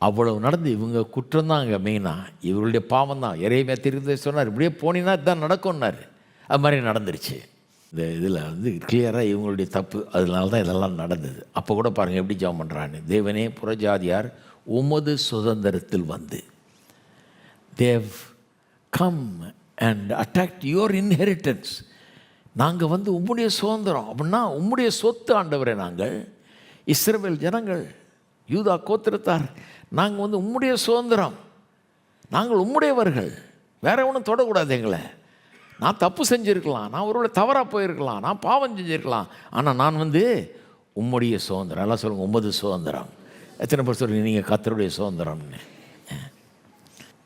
அவ்வளவு நடந்து இவங்க குற்றம்தான் அங்கே மெயினாக, இவர்களுடைய பாவம் தான். எரேமியா தீர்க்கதரிசி சொன்னார், இப்படியே போனீங்கன்னா இதுதான் நடக்கும்னார். அது மாதிரி நடந்துருச்சு. இந்த இதில் வந்து கிளியராக இவங்களுடைய தப்பு, அதனால தான் இதெல்லாம் நடந்தது. அப்போ கூட பாருங்கள் எப்படி ஜெபம் பண்ணுறான்னு. தேவனே, புறஜாதியார் உமது சுதந்திரத்தில் வந்து they come and attacked your inheritance. நாங்கள் வந்து உம்முடைய சுதந்திரம் அப்படின்னா உம்முடைய சொத்து ஆண்டவரே. நாங்கள் இஸ்ரவேல் ஜனங்கள், யூதா கோத்திரத்தார், நாங்கள் வந்து உம்முடைய சுதந்திரம், நாங்கள் உம்முடையவர்கள். வேற ஒன்றும் தொடக்கூடாது எங்களை. நான் தப்பு செஞ்சுருக்கலாம், நான் ஒருவேளை தவறாக போயிருக்கலாம், நான் பாவம் செஞ்சுருக்கலாம், ஆனால் நான் வந்து உம்முடைய சுதந்திரம். எல்லாம் சொல்லுங்கள், உமது சுதந்திரம். எத்தனை பேர் சொல்லுங்கள் நீங்கள் கர்த்தருடைய சுதந்திரம்னு?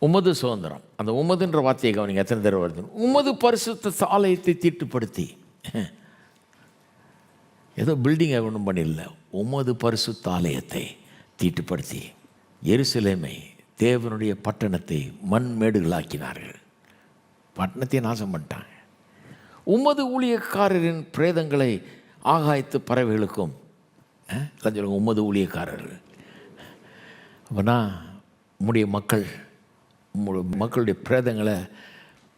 உமது சுதந்திரம். அந்த உமதுன்ற வார்த்தையை கவனிங்க, எத்தனை தடவை வருது. உமது பரிசுத்த ஆலயத்தை தீட்டுப்படுத்தி, ஏதோ பில்டிங்கை ஒன்றும் பண்ணிடல, உமது பரிசுத்த ஆலயத்தை தீட்டுப்படுத்தி எருசலேமை, தேவனுடைய பட்டணத்தை மண்மேடுகளாக்கினார்கள். பட்டணத்தை நாசம் பண்ணிட்டாங்க. உமது ஊழியக்காரரின் பிரேதங்களை ஆகாயத்து பறவைகளுக்கும், சொல்லுங்க உமது ஊழியக்காரர்கள் அப்படின்னா உம்முடைய மக்களுடைய பிரேதங்களை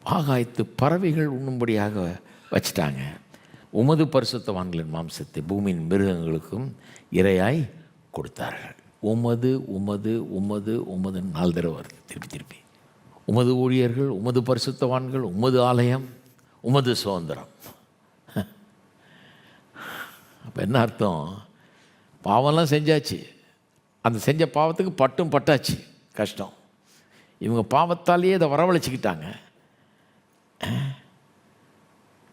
ஆகாயத்து பறவைகள் உண்ணும்படியாக வச்சிட்டாங்க. உமது பரிசுத்தவான்களின் மாம்சத்தை பூமியின் மிருகங்களுக்கும் இரையாய் கொடுத்தார்கள். உமது உமது உமது உமது 4 தடவை வருது திருப்பி. உமது ஊழியர்கள், உமது பரிசுத்தவான்கள், உமது ஆலயம், உமது சுதந்திரம். அப்போ என்ன அர்த்தம்? பாவம்லாம் செஞ்சாச்சு, அந்த செஞ்ச பாவத்துக்கு பட்டாச்சு, கஷ்டம். இவங்க பாவத்தாலேயே இதை வரவழைச்சிக்கிட்டாங்க.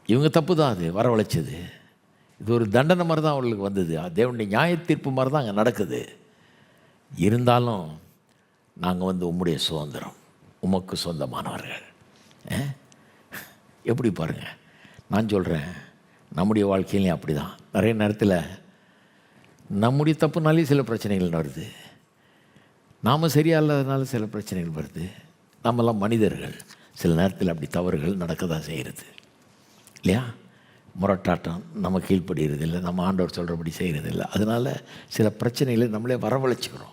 இவங்க தப்பு தான், அது வரவழைச்சது. இது ஒரு தண்டனை மாதிரி தான் அவர்களுக்கு வந்தது. தேவனுடைய நியாய தீர்ப்பு மாதிரி தான் அங்கே நடக்குது. இருந்தாலும் நாங்கள் வந்து உம்முடைய சுதந்திரம், உமக்கு சொந்தமானவர்கள். எப்படி பாருங்கள், நான் சொல்கிறேன், நம்முடைய வாழ்க்கையிலையும் அப்படி தான். நிறைய நேரத்தில் நம்முடைய தப்புனாலே சில பிரச்சனைகள் வருது, நாம் சரியாக இல்லாதனால சில பிரச்சனைகள் வருது. நம்மெல்லாம் மனிதர்கள், சில நேரத்தில் அப்படி தவறுகள் நடக்க தான் செய்கிறது இல்லையா? முரட்டாட்டம், நம்ம கீழ்ப்படுகிறது இல்லை, நம்ம ஆண்டவர் சொல்கிறபடி செய்கிறது இல்லை. அதனால் சில பிரச்சனைகளை நம்மளே வரவழைச்சிக்கிறோம்.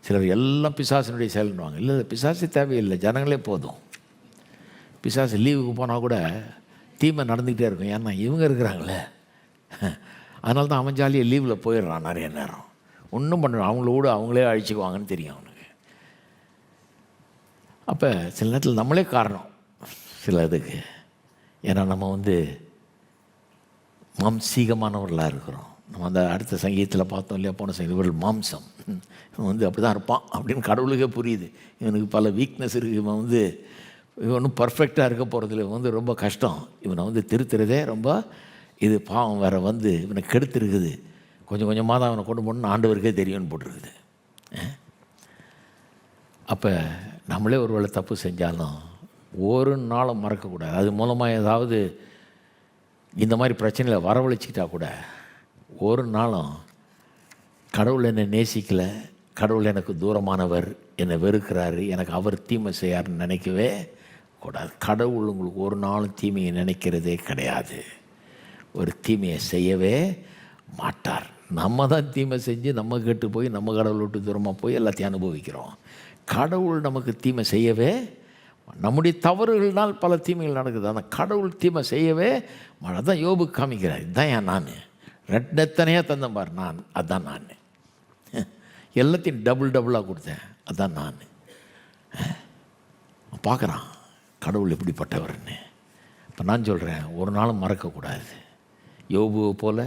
சிலர் எல்லாம் பிசாசினுடைய செயல்னுவாங்க. இல்லை, பிசாசு தேவையில்லை, ஜனங்களே போதும். பிசாசு லீவுக்கு போனால் கூட தீமை நடந்துக்கிட்டே இருக்கும். ஏன்னா இவங்க இருக்கிறாங்களே, அதனால தான் அவன் ஜாலியாக லீவில் போயிடுறான். நிறைய நேரம் ஒன்றும் பண்ண, அவங்களோட அவங்களே அழிச்சிக்குவாங்கன்னு தெரியும் அவனுக்கு. அப்போ சில நேரத்தில் நம்மளே காரணம் சில இதுக்கு. ஏன்னா நம்ம வந்து மாம்சீகமானவர்களாக இருக்கிறோம். நம்ம அந்த அடுத்த சங்கீதத்தில் பார்த்தோம் இல்லையா, போன சங்கீதம், இவர்கள் மாம்சம், இவன் வந்து அப்படி தான் இருப்பான் அப்படின்னு கடவுளுக்கே புரியுது. இவனுக்கு பல வீக்னஸ் இருக்குது, இவன் வந்து ஒன்றும் பர்ஃபெக்டாக இருக்க போகிறதுல வந்து ரொம்ப கஷ்டம். இவனை வந்து திருத்துறதே ரொம்ப இது பாவம். வேறு வந்து இவனை கெடுத்துருக்குது, கொஞ்சம் கொஞ்சமாக தான் அவனை கொண்டு போகணுன்னு ஆண்டவருக்கே தெரியும்னு போட்டிருக்குது. அப்போ நம்மளே ஒரு வேளை தப்பு செஞ்சாலும் ஒரு நாளும் மறக்கக்கூடாது. அது மூலமாக ஏதாவது இந்த மாதிரி பிரச்சனையில் வரவழைச்சிக்கிட்டா கூட ஒரு நாளும் கடவுள் என்னை நேசிக்கலை, கடவுள் எனக்கு தூரமானவர், என்னை வெறுக்கிறாரு, எனக்கு அவர் தீமை செய்யாருன்னு நினைக்கவே கூடாது. கடவுள் உங்களுக்கு ஒரு நாளும் தீமையை நினைக்கிறதே கிடையாது, ஒரு தீமையை செய்யவே மாட்டார். நம்ம தான் தீமை செஞ்சு நம்ம கெட்டு போய் நம்ம கடவுள் விட்டு தூரமாக போய் எல்லாத்தையும் அனுபவிக்கிறோம். கடவுள் நமக்கு தீமை செய்யவே, நம்முடைய தவறுகள்னால் பல தீமைகள் நடக்குது, ஆனால் கடவுள் தீமை செய்யவே தான் யோபுக்கு காமிக்கிறார். இதுதான் ஏன் நான் ரெட்டத்தனையாக தந்தேன் பார், நான் அதுதான் நான் எல்லாத்தையும் டபுளாக கொடுத்தேன், அதுதான் நான். பார்க்குறான் கடவுள் எப்படிப்பட்டவர்னு. இப்போ நான் சொல்கிறேன், ஒரு நாளும் மறக்கக்கூடாது. யோபுவை போல்,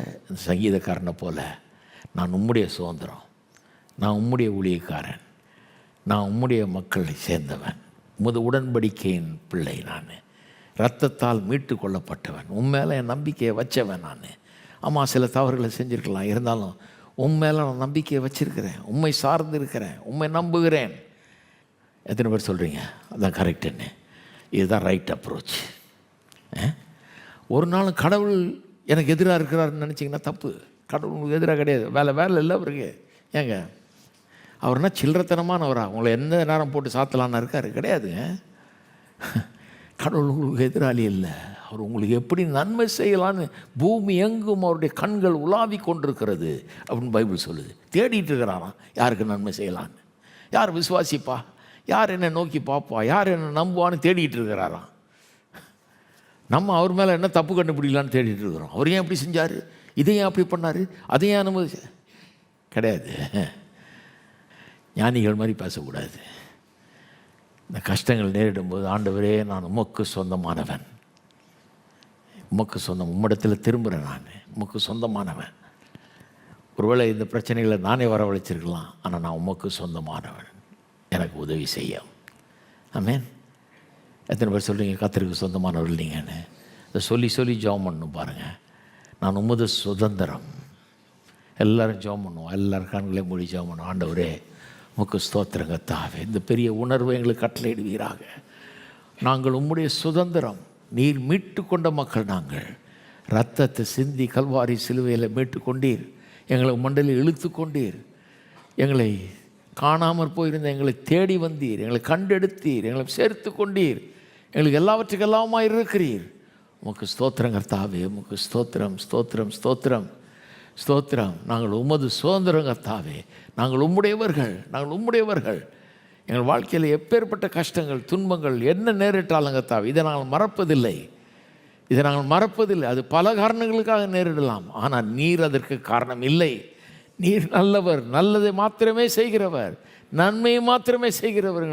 சங்கீதக்காரனை போல், நான் உம்முடைய சுதந்திரம், நான் உம்முடைய ஊழியக்காரன், நான் உம்முடைய மக்களை சேர்ந்தவன், உமது உடன்படிக்கையின் பிள்ளை, நான் இரத்தத்தால் மீட்டு கொள்ளப்பட்டவன், உன் மேலே என் நம்பிக்கையை வச்சவன் நான். ஆமாம், சில தவறுகளை செஞ்சுருக்கலாம், இருந்தாலும் உண்மையில நான் நம்பிக்கையை வச்சுருக்கிறேன், உண்மை சார்ந்து இருக்கிறேன், உண்மை நம்புகிறேன். எத்தனை பேர் சொல்கிறீங்க அதான் கரெக்டுன்னு? இதுதான் ரைட் அப்ரோச். ஒரு நாள் கடவுள் எனக்கு எதிராக இருக்கிறாருன்னு நினச்சிங்கன்னா தப்பு. கடவுள் உங்களுக்கு எதிராக கிடையாது. வேலை இல்லை அவருக்கு. ஏங்க அவர்னா சில்லறத்தனமானவரா? உங்களை எந்த நேரம் போட்டு சாத்தலான்னு இருக்காரு? கிடையாதுங்க. கடவுள் உங்களுக்கு எதிராளி இல்லை. அவர் உங்களுக்கு எப்படி நன்மை செய்யலான்னு பூமி எங்கும் அவருடைய கண்கள் உலாவி கொண்டிருக்கிறது அப்படின்னு பைபிள் சொல்லுது. தேடிட்டு இருக்கிறாராம் யாருக்கு நன்மை செய்யலான்னு. யார் விசுவாசிப்பா, யார் என்னை நோக்கி பார்ப்பா, யார் என்னை நம்புவான்னு தேடிட்டு இருக்கிறாராம். நம்ம அவர் மேலே என்ன தப்பு கண்டுபிடிக்கலான்னு தேடிட்டு இருக்கிறோம். அவர் ஏன் அப்படி செஞ்சார், இதை ஏன் அப்படி பண்ணார், அதை ஏன் அனுமதி கிடையாது. ஞானிகள் மாதிரி பேசக்கூடாது. இந்த கஷ்டங்கள் நேரிடும் போது, ஆண்டவரே நான் உமக்கு சொந்தமானவன், உமக்கு சொந்தம், உம்மிடத்தில் திரும்புகிறேன், நான் உமக்கு சொந்தமானவன். ஒருவேளை இந்த பிரச்சனைகளை நானே வரவழைச்சிருக்கலாம், ஆனால் நான் உமக்கு சொந்தமானவன், எனக்கு உதவி செய்ய. ஆமென். எத்தனை பேர் சொல்கிறீங்க கர்த்தருக்கு சொந்தமானவர் இல்லைங்கன்னு? இதை சொல்லி சொல்லி ஜெபம் பண்ணணும் பாருங்கள். நான் உமது சுதந்திரம். எல்லோரும் ஜெபம் பண்ணுவோம், எல்லோரும் கண்களே மூடி ஜெபம் பண்ணுவோம். ஆண்டவரே உமக்கு ஸ்தோத்திரங்க தாவே, இந்த பெரிய உணர்வை எங்களுக்கு கட்டளையிடுவீராக. நாங்கள் உம்முடைய சுதந்திரம், நீர் மீட்டு கொண்ட மக்கள். நாங்கள் ரத்தத்தை சிந்தி கல்வாரி சிலுவையில் மீட்டு கொண்டீர், எங்களை மண்டலில் இழுத்து கொண்டீர், எங்களை காணாமற் போயிருந்த எங்களை தேடி வந்தீர், எங்களை கண்டெடுத்தீர், எங்களை சேர்த்து கொண்டீர், எங்களுக்கு எல்லாவற்றுக்கு எல்லாமாய் இருக்கிறீர். உமக்கு ஸ்தோத்திரம் கர்த்தாவே, உமக்கு ஸ்தோத்திரம் ஸ்தோத்திரம் ஸ்தோத்திரம் ஸ்தோத்திரம். நாங்கள் உமது சுதந்திரம் கர்த்தாவே, நாங்கள் உம்முடையவர்கள், நாங்கள் உம்முடையவர்கள். எங்கள் வாழ்க்கையில் எப்பேற்பட்ட கஷ்டங்கள் துன்பங்கள் என்ன நேரிட்டாலும் கர்த்தாவே, இதை நாங்கள் மறப்பதில்லை, இதை நாங்கள் மறப்பதில்லை. அது பல காரணங்களுக்காக நேரிடலாம், ஆனால் நீர் அதற்கு காரணம் இல்லை. நீர் நல்லவர், நல்லதை மாத்திரமே செய்கிறவர், நன்மையை மாத்திரமே செய்கிறவர்.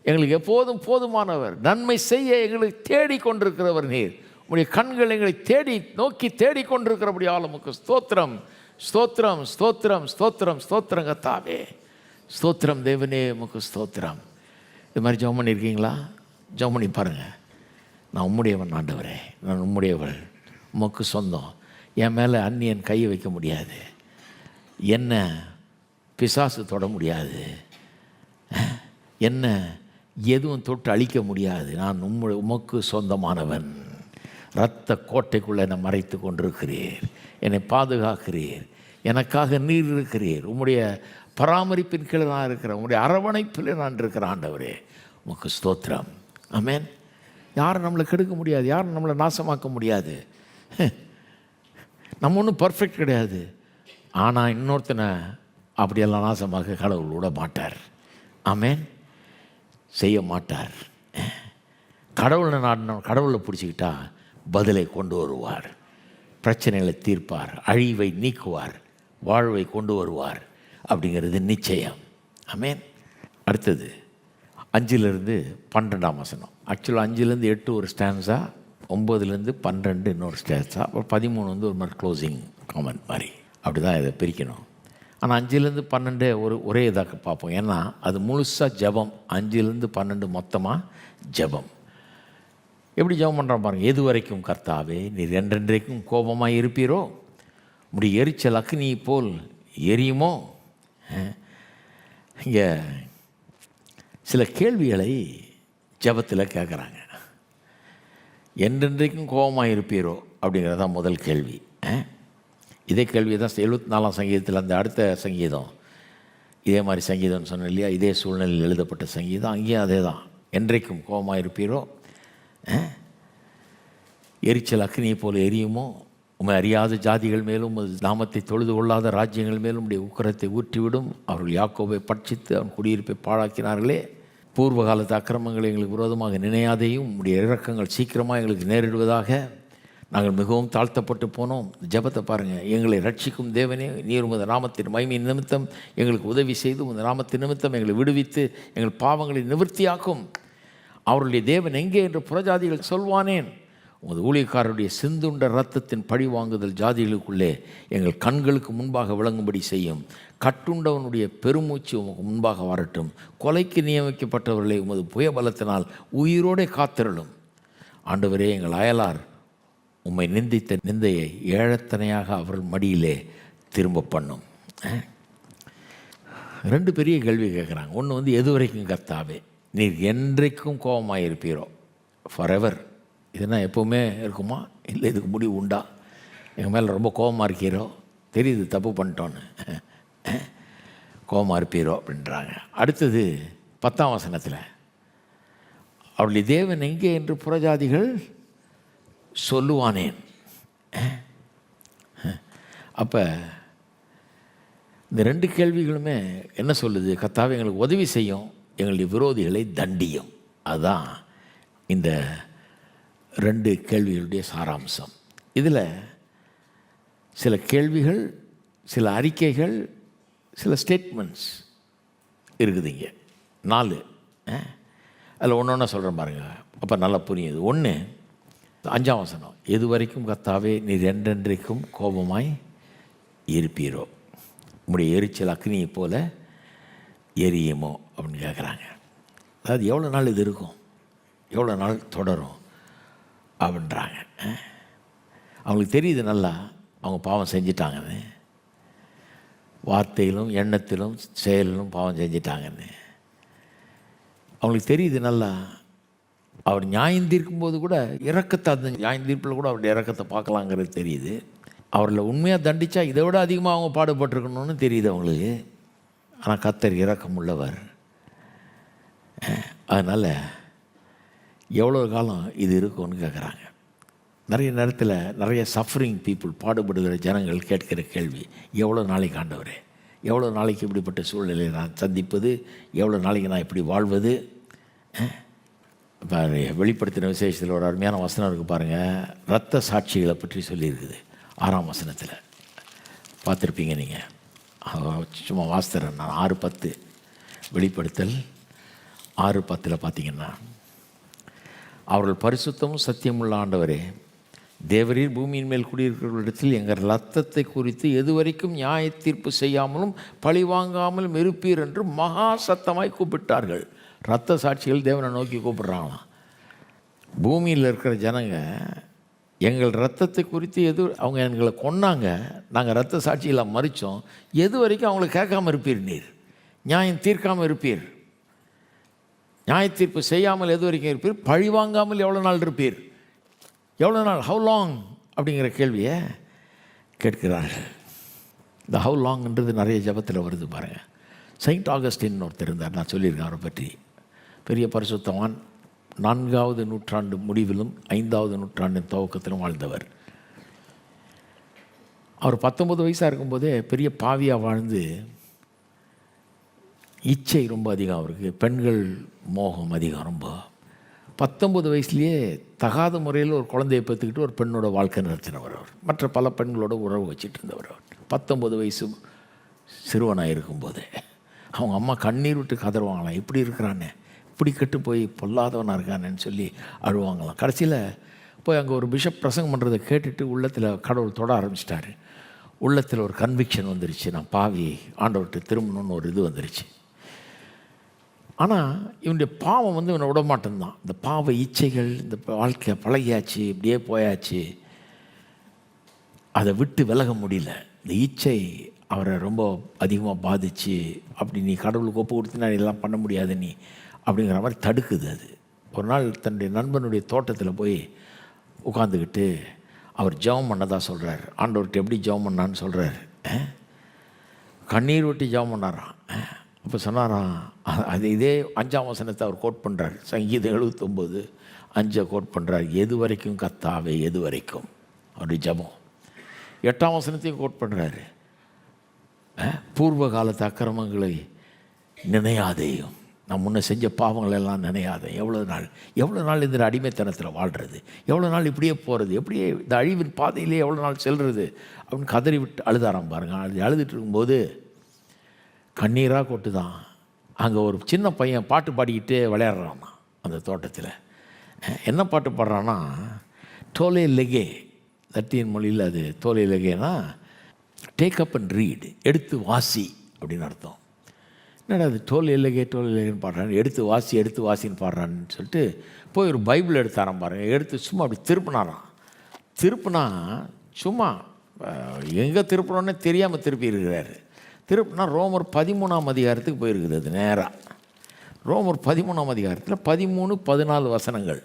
எங்களுக்கு எப்போதும் போதுமானவர், நன்மை செய்ய எங்களுக்கு தேடி கொண்டிருக்கிறவர் நீர். உங்களுடைய கண்கள் எங்களை தேடி நோக்கி தேடிக்கொண்டிருக்கிறபடியால் உமக்கு ஸ்தோத்திரம் ஸ்தோத்திரம் ஸ்தோத்திரம் ஸ்தோத்திரம் ஸ்தோத்திரம் கர்த்தாவே. ஸ்தோத்திரம் தேவனே, உமக்கு ஸ்தோத்திரம். இது மாதிரி ஜெபம் பண்ணியிருக்கீங்களா? ஜெபம் பண்ணி பாருங்கள். நான் உம்முடையவன் ஆண்டவரே, நான் உம்முடையவள், உமக்கு சொந்தம். என் மேலே அந்நியன் கையை வைக்க முடியாது, என்ன பிசாசு தொட முடியாது, என்ன எதுவும் தொட்டு அழிக்க முடியாது. நான் உமக்கு சொந்தமானவன். இரத்த கோட்டைக்குள்ளே என்னை மறைத்து கொண்டிருக்கிறீர், என்னை பாதுகாக்கிறீர், எனக்காக நீர் இருக்கிறீர், உம்முடைய பராமரிப்பின் கீழே நான் இருக்கிறேன், உம்முடைய அரவணைப்பில் நான் இருக்கிற ஆண்டவரே, உமக்கு ஸ்தோத்திரம். ஆமென். யாரும் நம்மளை கெடுக்க முடியாது, யாரும் நம்மளை நாசமாக்க முடியாது. நம்ம ஒன்றும் பர்ஃபெக்ட் கிடையாது, ஆனால் இன்னொருத்தனை அப்படியெல்லாம் நாசமாக கடவுள் விட மாட்டார். ஆமென். செய்ய மாட்டார். கடவுளை நாடினவன் கடவுளை பிடிச்சிக்கிட்டா பதிலை கொண்டு வருவார், பிரச்சனைகளை தீர்ப்பார், அழிவை நீக்குவார், வாழ்வை கொண்டு வருவார் அப்படிங்கிறது நிச்சயம். ஆமென். அடுத்தது 5-12 ஆக்சுவலாக 5-8 ஒரு ஸ்டான்ஸா, 9-12 இன்னொரு ஸ்டான்ஸா, அப்புறம் 13 ஒரு மாதிரி க்ளோசிங் காமெண்ட் மாதிரி. அப்படி தான் இதை பிரிக்கணும். ஆனால் 5-12 ஒரே இதாக பார்ப்போம், ஏன்னா அது முழுசாக ஜெபம். 5-12 மொத்தமாக ஜெபம். எப்படி ஜெபம் பண்ணுறோம் பாருங்கள். எது வரைக்கும் கர்த்தாவே நீர் என்றென்றைக்கும் கோபமாக இருப்பீரோ, உம்முடைய எரிச்சல் அக்னி போல் எரியுமோ. இங்கே சில கேள்விகளை ஜெபத்தில் கேட்குறாங்க. என்றென்றைக்கும் கோபமாக இருப்பீரோ அப்படிங்கிறதான் முதல் கேள்வி. இதே கேள்வி தான் 74 சங்கீதத்தில் அந்த அடுத்த சங்கீதம், இதே மாதிரி சங்கீதம்னு சொன்னேன் இல்லையா, இதே சூழ்நிலையில் எழுதப்பட்ட சங்கீதம். அங்கேயும் அதே தான். என்றைக்கும் கோபமாக இருப்பீரோ, எரிச்சல் அக்னியை போல எரியுமோ, உம்மை அறியாத ஜாதிகள் மேலும் நாமத்தை தொழுது கொள்ளாத ராஜ்யங்கள் மேலும் உடைய உக்கிரத்தை ஊற்றிவிடும். அவர்கள் யாக்கோபை பட்சித்து அவன் குடியிருப்பை பாழாக்கினார்களே. பூர்வ காலத்து அக்கிரமங்களை எங்களுக்கு விரோதமாக நினையாதையும் உடைய இரக்கங்கள் சீக்கிரமாக எங்களுக்கு நேரிடுவதாக. நாங்கள் மிகவும் தாழ்த்தப்பட்டு போனோம். ஜெபத்தை பாருங்கள். எங்களை ரட்சிக்கும் தேவனே, நீர் உமது நாமத்தின் மகிமையின் நிமித்தம் எங்களுக்கு உதவி செய்து உமது நாமத்தின் நிமித்தம் எங்களை விடுவித்து எங்கள் பாவங்களை நிவர்த்தியாக்கும். அவருடைய தேவன் எங்கே என்று புறஜாதிகள் சொல்வானேன். உமது ஊழியக்காரருடைய சிந்துண்ட இரத்தத்தின் பழி வாங்குதல் ஜாதிகளுக்குள்ளே எங்கள் கண்களுக்கு முன்பாக விளங்கும்படி செய்யும். கட்டுண்டவனுடைய பெருமூச்சு உமக்கு முன்பாக வரட்டும். கொலைக்கு நியமிக்கப்பட்டவர்களை உமது புயபலத்தினால் உயிரோடே காத்திரலும். ஆண்டவரே, எங்கள் அயலார் உம்மை நிந்தித்த நிந்தையை ஏழத்தனையாக அவர்கள் மடியிலே திரும்ப பண்ணும். 2 பெரிய கேள்வி கேட்குறாங்க. ஒன்று வந்து எது வரைக்கும் கர்த்தாவே நீர் என்றைக்கும் கோபமாக இருப்பீரோ? ஃபாரெவர். இதுனா எப்போவுமே இருக்குமா? இல்லை இதுக்கு முடிவு உண்டா? எங்கள் மேலே ரொம்ப கோபமாக இருக்கீரோ? தெரியுது தப்பு பண்ணிட்டோன்னு, கோபமாக இருப்பீரோ அப்படின்றாங்க. அடுத்தது 10ஆம் வசனத்தில், அவருடைய தேவன் எங்கே என்று புறஜாதிகள் சொல்லுவானேன். அப்போ இந்த 2 கேள்விகளுமே என்ன சொல்லுது? கர்த்தாவே எங்களுக்கு உதவி செய்யும், எங்களுடைய விரோதிகளை தண்டியும். அதுதான் இந்த 2 கேள்விகளுடைய சாராம்சம். இதில் சில கேள்விகள், சில அறிக்கைகள், சில ஸ்டேட்மெண்ட்ஸ் இருக்குதுங்க. 4 அதில் ஒன்று ஒன்றா சொல்கிறேன் பாருங்கள், அப்போ நல்லா புரியுது. 1, 5ஆம் வசனம், எது வரைக்கும் கர்த்தாவே நீர் என்றென்றைக்கும் கோபமாய் இருப்பீரோ? உம்முடைய எரிச்சல் அக்னியை போல எரியுமோ அப்படின்னு கேட்குறாங்க. அதாவது எவ்வளோ நாள் இது இருக்கும், எவ்வளோ நாள் தொடரும் அப்படின்றாங்க. அவங்களுக்கு தெரியுது நல்லா அவங்க பாவம் செஞ்சிட்டாங்கன்னு, வார்த்தையிலும் எண்ணத்திலும் செயலிலும் பாவம் செஞ்சிட்டாங்கன்னு அவங்களுக்கு தெரியுது நல்லா. அவர் நியாயம் தீர்க்கும்போது கூட இரக்கத்தை, அந்த நியாயம் தீர்ப்பில் கூட அவருடைய இரக்கத்தை பார்க்கலாங்கிறது தெரியுது. அவரில் உண்மையாக தண்டித்தா இதை விட அதிகமாக அவங்க பாடுபட்டிருக்கணும்னு தெரியுது அவங்களுக்கு. ஆனால் கர்த்தர் இரக்கம் உள்ளவர். அதனால் எவ்வளோ காலம் இது இருக்கும்னு கேட்குறாங்க. நிறைய நேரத்தில் நிறைய சஃபரிங் பீப்புள், பாடுபடுகிற ஜனங்கள் கேட்கிற கேள்வி, எவ்வளோ நாளைக்கு ஆண்டவரே, எவ்வளோ நாளைக்கு இப்படிப்பட்ட சூழ்நிலையை நான் சந்திப்பது, எவ்வளோ நாளைக்கு நான் இப்படி வாழ்வது? இப்போ வெளிப்படுத்தின விசேஷத்தில் ஒரு அருமையான வசனம் இருக்குது பாருங்கள், இரத்த சாட்சிகளை பற்றி சொல்லியிருக்குது. 6ஆம் வசனத்தில் பார்த்துருப்பீங்க நீங்கள், சும்மா வாசித்தரேன் நான். 6:10 வெளிப்படுத்தல் 6:10 பார்த்தீங்கன்னா, அவர்கள் பரிசுத்தமும் சத்தியமுள்ள ஆண்டவரே, தேவரீர் பூமியின் மேல் குடியிருக்கிறவர்களிடத்தில் எங்கள் இரத்தத்தை குறித்து எதுவரைக்கும் நியாய தீர்ப்பு செய்யாமலும் பழி வாங்காமலும் இருப்பீர் என்று மகா சத்தமாய் கூப்பிட்டார்கள். இரத்த சாட்சிகள் தேவனை நோக்கி கூப்பிட்றாங்களாம். பூமியில் இருக்கிற ஜனங்க எங்கள் இரத்தத்தை குறித்து அவங்க எங்களை கொன்னாங்க, நாங்கள் இரத்த சாட்சியில் மறித்தோம், எது வரைக்கும் அவங்களை கேட்காமல் இருப்பீர்? நீர் நியாயம் தீர்க்காமல் இருப்பீர், நியாய தீர்ப்பு செய்யாமல் எது வரைக்கும் இருப்பீர்? பழி வாங்காமல் எவ்வளோ நாள் இருப்பீர்? எவ்வளோ நாள்? ஹவு லாங் அப்படிங்கிற கேள்வியை கேட்கிறார்கள். இந்த ஹவு லாங்ன்றது நிறைய ஜபத்தில் வருது பாருங்கள். செயின்ட் ஆகஸ்டின் ஒருத்தர் இருந்தார், நான் சொல்லியிருக்கேன் அவரை பற்றி. பெரிய பரிசுத்தவான், 4ஆவது நூற்றாண்டு முடிவிலும் 5ஆவது நூற்றாண்டின் துவக்கத்திலும் வாழ்ந்தவர். அவர் 19 வயசாக இருக்கும்போதே பெரிய பாவியாக வாழ்ந்து, இச்சை ரொம்ப அதிகம் அவருக்கு, பெண்கள் மோகம் அதிகம் ரொம்ப. 19 வயசுலேயே தகாத முறையில் ஒரு குழந்தையை பெற்றுக்கிட்டு ஒரு பெண்ணோட வாழ்க்கை நடத்தினவர் அவர். மற்ற பல பெண்களோட உறவு வச்சுட்டு இருந்தவர் அவர். 19 வயசு சிறுவனாக இருக்கும்போதே அவங்க அம்மா கண்ணீர் விட்டு கதறுவாங்களாம், இப்படி இருக்கிறானே, இப்படி கெட்டு போய் பொல்லாதவனாக இருக்கானேன்னு சொல்லி அழுவாங்களாம். கடைசியில் போய் அங்கே ஒரு பிஷப் பிரசங்கம் பண்ணுறதை கேட்டுட்டு உள்ளத்தில் கடவுள் தொட ஆரம்பிச்சிட்டாரு. உள்ளத்தில் ஒரு கன்விக்ஷன் வந்துருச்சு, நான் பாவி, ஆண்டவர்கிட்ட திரும்பணும்னு ஒரு இது வந்துருச்சு. ஆனால் இவனுடைய பாவம் வந்து இவனை விடமாட்டேன்தான். இந்த பாவ இச்சைகள், இந்த வாழ்க்கை பழகியாச்சு, இப்படியே போயாச்சு, அதை விட்டு விலக முடியல. இந்த இச்சை அவரை ரொம்ப அதிகமாக பாதிச்சு, அப்படி நீ கடவுளுக்கு ஒப்பு கொடுத்தினா இதெல்லாம் பண்ண முடியாது நீ அப்படிங்கிற மாதிரி தடுக்குது அது. ஒரு நாள் தன்னுடைய நண்பனுடைய தோட்டத்தில் போய் உட்காந்துக்கிட்டு அவர் ஜெபம் பண்ணதா சொல்கிறார். ஆண்டவர்கிட்ட எப்படி ஜெபம் பண்ணான்னு சொல்கிறார். கண்ணீர் விட்டு ஜெபம் பண்ணாராம். அப்போ சொன்னாராம், அது இதே 5ஆம் வசனத்தை அவர் கோட் பண்ணுறார். சங்கீதம் 79:5 கோட் பண்ணுறார். எது வரைக்கும் கர்த்தாவே, எது வரைக்கும் அவருடைய ஜெபம். 8ஆம் வசனத்தையும் கோட் பண்ணுறாரு. பூர்வ காலத்து அக்கிரமங்களை நினையாதேயும், நான் முன்னே செஞ்ச பாவங்கள் எல்லாம் நினையாதே. எவ்வளோ நாள் இந்த அடிமைத்தனத்தில் வாழ்கிறது, எவ்வளோ நாள் இப்படியே போகிறது, எப்படியே இந்த அழிவின் பாதையிலே எவ்வளோ நாள் செல்வது அப்படின்னு கதறி விட்டு அழுதாராம் பாருங்கள். அழுதுட்டு இருக்கும்போது கண்ணீராக கொட்டு தான். அங்கே ஒரு சின்ன பையன் பாட்டு பாடிக்கிட்டே விளையாடுறான்னா அந்த தோட்டத்தில். என்ன பாட்டு பாடுறான்னா, டோலே லெகே, லத்தீன் மொழியில் அது டோலே லெகேனா டேக் அப் அண்ட் ரீட், எடுத்து வாசி அப்படின்னு அர்த்தம். என்னடா அது டோலே லெகேன்னு பாடுறான்னு, எடுத்து வாசின்னு பாடுறான்னு சொல்லிட்டு போய் ஒரு பைபிள் எடுத்தாராம் பாருங்கள். எடுத்து சும்மா அப்படி திருப்பினாராம். திருப்புனா சும்மா எங்கே திருப்பணுன்னே தெரியாமல் திருப்பி இருக்கிறாரு. திருப்புனா ரோமர் 13ஆம் அதிகாரத்துக்கு போயிருக்குது. அது நேராக ரோமர் 13ஆம் அதிகாரத்தில் 13-14 வசனங்கள்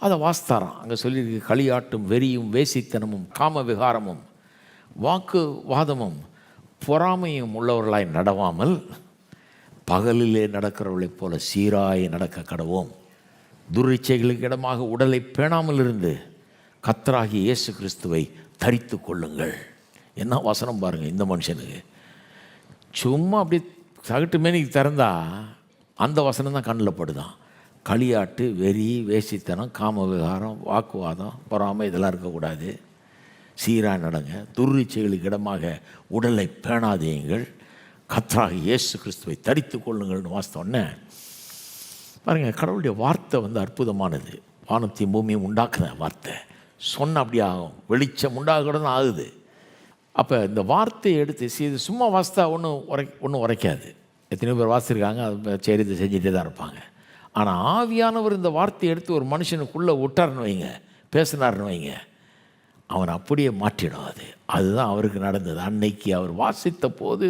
அதை வாஸ்தாரம். அங்கே சொல்லியிருக்கு, களியாட்டும் வெறியும் வேசித்தனமும் காம விகாரமும் வாக்குவாதமும் பொறாமையும் உள்ளவர்களாய் நடவாமல் பகலிலே நடக்கிறவர்களைப் போல சீராய் நடக்க கடவோம். துரிச்சைகளுக்கு இடமாக உடலை பேணாமல் இருந்து கர்த்தராகிய இயேசு கிறிஸ்துவை தரித்து கொள்ளுங்கள். என்ன வசனம் பாருங்கள் இந்த மனுஷனுக்கு. சும்மா அப்படி சகட்டு மேனிக்கு திறந்தா அந்த வசனம் தான் கண்ணில் படுதான். களியாட்டு வெறி வேசித்தனம் காம விகாரம் வாக்குவாதம் பொறாமை இதெல்லாம் இருக்கக்கூடாது. சீராக நடங்க. துர்ச்சைகளுக்கு இடமாக உடலை பேணாதீங்கள். கர்த்தராகிய இயேசு கிறிஸ்துவை தரித்து கொள்ளுங்கள்னு வாசித்தோன்னே பாருங்கள், கடவுளுடைய வார்த்தை அற்புதமானது. வானத்தையும் பூமியும் உண்டாக்குற வார்த்தை சொன்ன அப்படி ஆகும். வெளிச்சம் உண்டாகக்கூடாதுன்னு ஆகுது. அப்போ இந்த வார்த்தையை எடுத்து இது சும்மா வாசித்தா ஒன்றும் உரைக்காது. எத்தனையோ பேர் வாசிச்சிருக்காங்க, அது சரி இதை செஞ்சுட்டே தான் இருப்பாங்க. ஆனால் ஆவியானவர் இந்த வார்த்தையை எடுத்து ஒரு மனுஷனுக்குள்ளே விட்டார்னு வைங்க, பேசினார்னு வைங்க, அவன் அப்படியே மாற்றிடும். அதுதான் அவருக்கு நடந்தது. அன்னைக்கு அவர் வாசித்த போது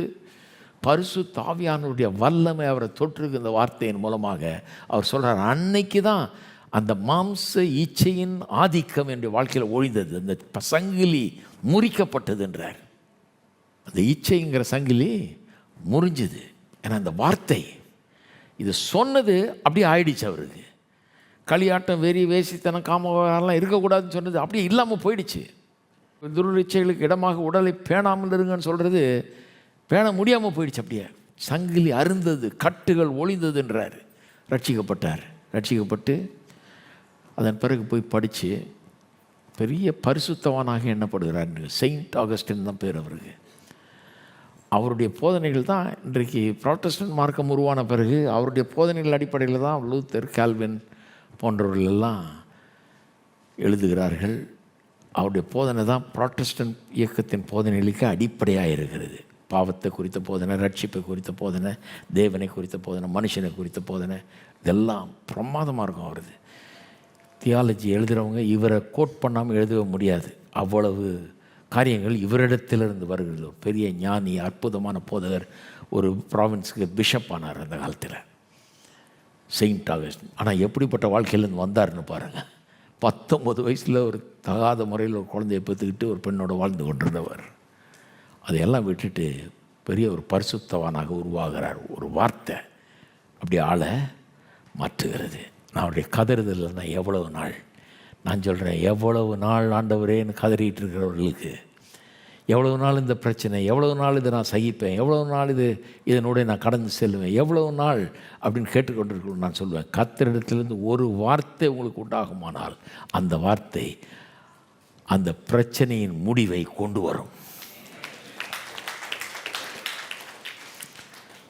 பரிசுத்த ஆவியானவருடைய வல்லமை அவரை தொற்றுக்கு இந்த வார்த்தையின் மூலமாக அவர் சொல்கிறார், அன்னைக்கு தான் அந்த மாம்ச இச்சையின் ஆதிக்கம் என்னுடைய வாழ்க்கையில் ஒழிந்தது. அந்த சங்கிலி முறிக்கப்பட்டது என்றார். அந்த இச்சைங்கிற சங்கிலி முறிஞ்சுது. ஏன்னா அந்த வார்த்தை இது சொன்னது அப்படியே ஆயிடுச்சு. அவருக்கு களியாட்டம் வெறி வேசித்தனம் காமலாம் இருக்கக்கூடாதுன்னு சொன்னது அப்படியே இல்லாமல் போயிடுச்சு. துரிச்சைகளுக்கு இடமாக உடலை பேணாமல் இருங்கன்னு சொல்கிறது பேண முடியாமல் போயிடுச்சு. அப்படியே சங்கிலி அருந்தது, கட்டுகள் ஒளிந்ததுன்றார். ரட்சிக்கப்பட்டு அதன் பிறகு போய் படித்து பெரிய பரிசுத்தவானாக எண்ணப்படுகிறார். செயின்ட் ஆகஸ்டின் தான் பேர் அவருக்கு. அவருடைய போதனைகள் தான் இன்றைக்கு புராட்டஸ்டன்ட் மார்க்கம் உருவான பிறகு அவருடைய போதனைகள் அடிப்படையில் தான் லூத்தர், கால்வின் போன்றவர்கள் எல்லாம் எழுதுகிறார்கள். அவருடைய போதனை தான் புராட்டஸ்டன்ட் இயக்கத்தின் போதனைகளுக்கு அடிப்படையாக இருக்கிறது. பாவத்தை குறித்த போதனை, ரட்சிப்பை குறித்த போதனை, தேவனை குறித்த போதனை, மனுஷனை குறித்த போதனை, இதெல்லாம் பிரமாதமாக இருக்கும். அவரது தியாலஜி எழுதுகிறவங்க இவரை கோட் பண்ணாமல் எழுதவே முடியாது. அவ்வளவு காரியங்கள் இவரிடத்திலிருந்து வருகிறது. பெரிய ஞானி, அற்புதமான போதகர், ஒரு ப்ராவின்ஸுக்கு பிஷப் ஆனார் அந்த காலத்தில், செயின்ட் ஆகஸ்டின். ஆனால் எப்படிப்பட்ட வாழ்க்கையிலேருந்து வந்தார்னு பாருங்கள். 19 வயசில் ஒரு தகாத முறையில் ஒரு குழந்தையை பெற்றுக்கிட்டு ஒரு பெண்ணோடு வாழ்ந்து கொண்டிருந்தவர். அதையெல்லாம் விட்டுட்டு பெரிய ஒரு பரிசுத்தவானாக உருவாகிறார். ஒரு வார்த்தை அப்படி ஆளை மாற்றுகிறது. நான் அவருடைய கதறுதல் தான் எவ்வளவு நாள் நான் சொல்கிறேன், எவ்வளவு நாள் ஆண்டவரேன்னு கதறிட்டு இருக்கிறவர்களுக்கு, எவ்வளவு நாள் இந்த பிரச்சனை, எவ்வளவு நாள் இதை நான் சகிப்பேன், எவ்வளவு நாள் இதனுடைய நான் கடந்து செல்வேன், எவ்வளவு நாள் அப்படின்னு கேட்டுக்கொண்டிருக்கணும். நான் சொல்லுவேன், கர்த்தரிடத்திலிருந்து ஒரு வார்த்தை உங்களுக்கு உண்டாகுமானால் அந்த வார்த்தை அந்த பிரச்சனையின் முடிவை கொண்டு வரும்.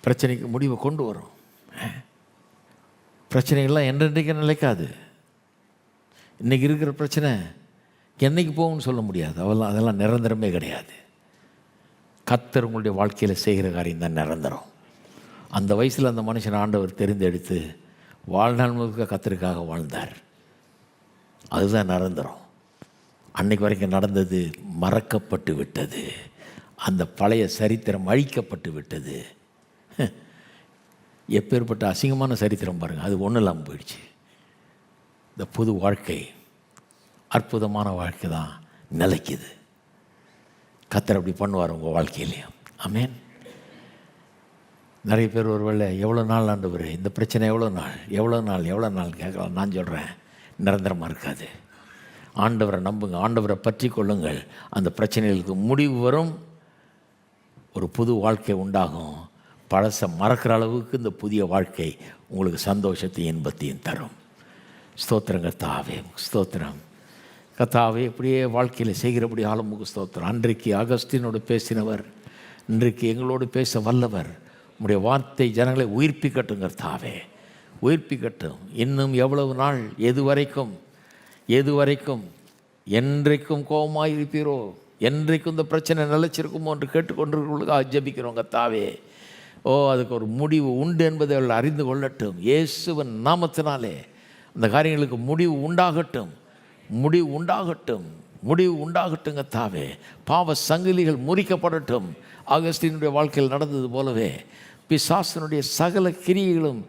பிரச்சனைக்கு முடிவை கொண்டு வரும். பிரச்சனைகள்லாம் என்றென்றைக்கு நிலைக்காது. இன்றைக்கி இருக்கிற பிரச்சனை என்றைக்கு போகும்னு சொல்ல முடியாது. அதெல்லாம் நிரந்தரமே கிடையாது. கர்த்தர் உங்களுடைய வாழ்க்கையில் செய்கிற காரியம் தான் நிரந்தரம். அந்த வயசில் அந்த மனுஷன் ஆண்டவர் தெரிந்தெடுத்து வாழ்நாள் முழுக்க கர்த்தருக்காக வாழ்ந்தார். அதுதான் நிரந்தரம். அன்னைக்கு வரைக்கும் நடந்தது மறக்கப்பட்டு விட்டது. அந்த பழைய சரித்திரம் அழிக்கப்பட்டு விட்டது. எப்பேற்பட்ட அசிங்கமான சரித்திரம் பாருங்கள், அது ஒன்றும் இல்லாமல் போயிடுச்சு. இந்த புது வாழ்க்கை, அற்புதமான வாழ்க்கை தான் நிலைக்குது. கர்த்தர் அப்படி பண்ணுவார் உங்கள் வாழ்க்கையிலையும். ஆமென். நிறைய பேர் ஒருவேளை எவ்வளோ நாள் ஆண்டவரே இந்த பிரச்சனை எவ்வளோ நாள் கேட்கலாம். நான் சொல்கிறேன், நிரந்தரமாக இருக்காது. ஆண்டவரை நம்புங்க, ஆண்டவரை பற்றி கொள்ளுங்கள். அந்த பிரச்சனைகளுக்கு முடிவு வரும், ஒரு புது வாழ்க்கை உண்டாகும். பழசை மறக்கிற அளவுக்கு இந்த புதிய வாழ்க்கை உங்களுக்கு சந்தோஷத்தையும் இன்பத்தையும் தரும். ஸ்தோத்திரம் கர்த்தாவே, ஸ்தோத்திரம் கர்த்தாவே. இப்படியே வாழ்க்கையில் செய்கிறபடி ஆளுமுக ஸ்தோத்திரம். அன்றைக்கு ஆகஸ்டினோடு பேசினவர் இன்றைக்கு எங்களோடு பேச வல்லவர். உங்களுடைய வார்த்தை ஜனங்களை உயிர்ப்பிக்கட்டும் கர்த்தாவே, உயிர்ப்பிக்கட்டும். இன்னும் எவ்வளவு நாள், எது வரைக்கும் என்றைக்கும் கோபமாக இருப்பீரோ, என்றைக்கும் இந்த பிரச்சனை நிலைச்சிருக்குமோ என்று கேட்டுக்கொண்டிருக்கிறவர்களுக்காக ஜெபிக்கிறோம் கர்த்தாவே. அதுக்கு ஒரு முடிவு உண்டு என்பதை அவர்கள் அறிந்து கொள்ளட்டும். இயேசுவின் நாமத்தினாலே அந்த காரியங்களுக்கு முடிவு உண்டாகட்டும். முடிவு உண்டாகட்டுங்க தாவே. பாவ சங்கிலிகள் முறிக்கப்படட்டும். ஆகஸ்டினுடைய வாழ்க்கையில் நடந்தது போலவே பிசாசனுடைய சகல கிரியைகளும்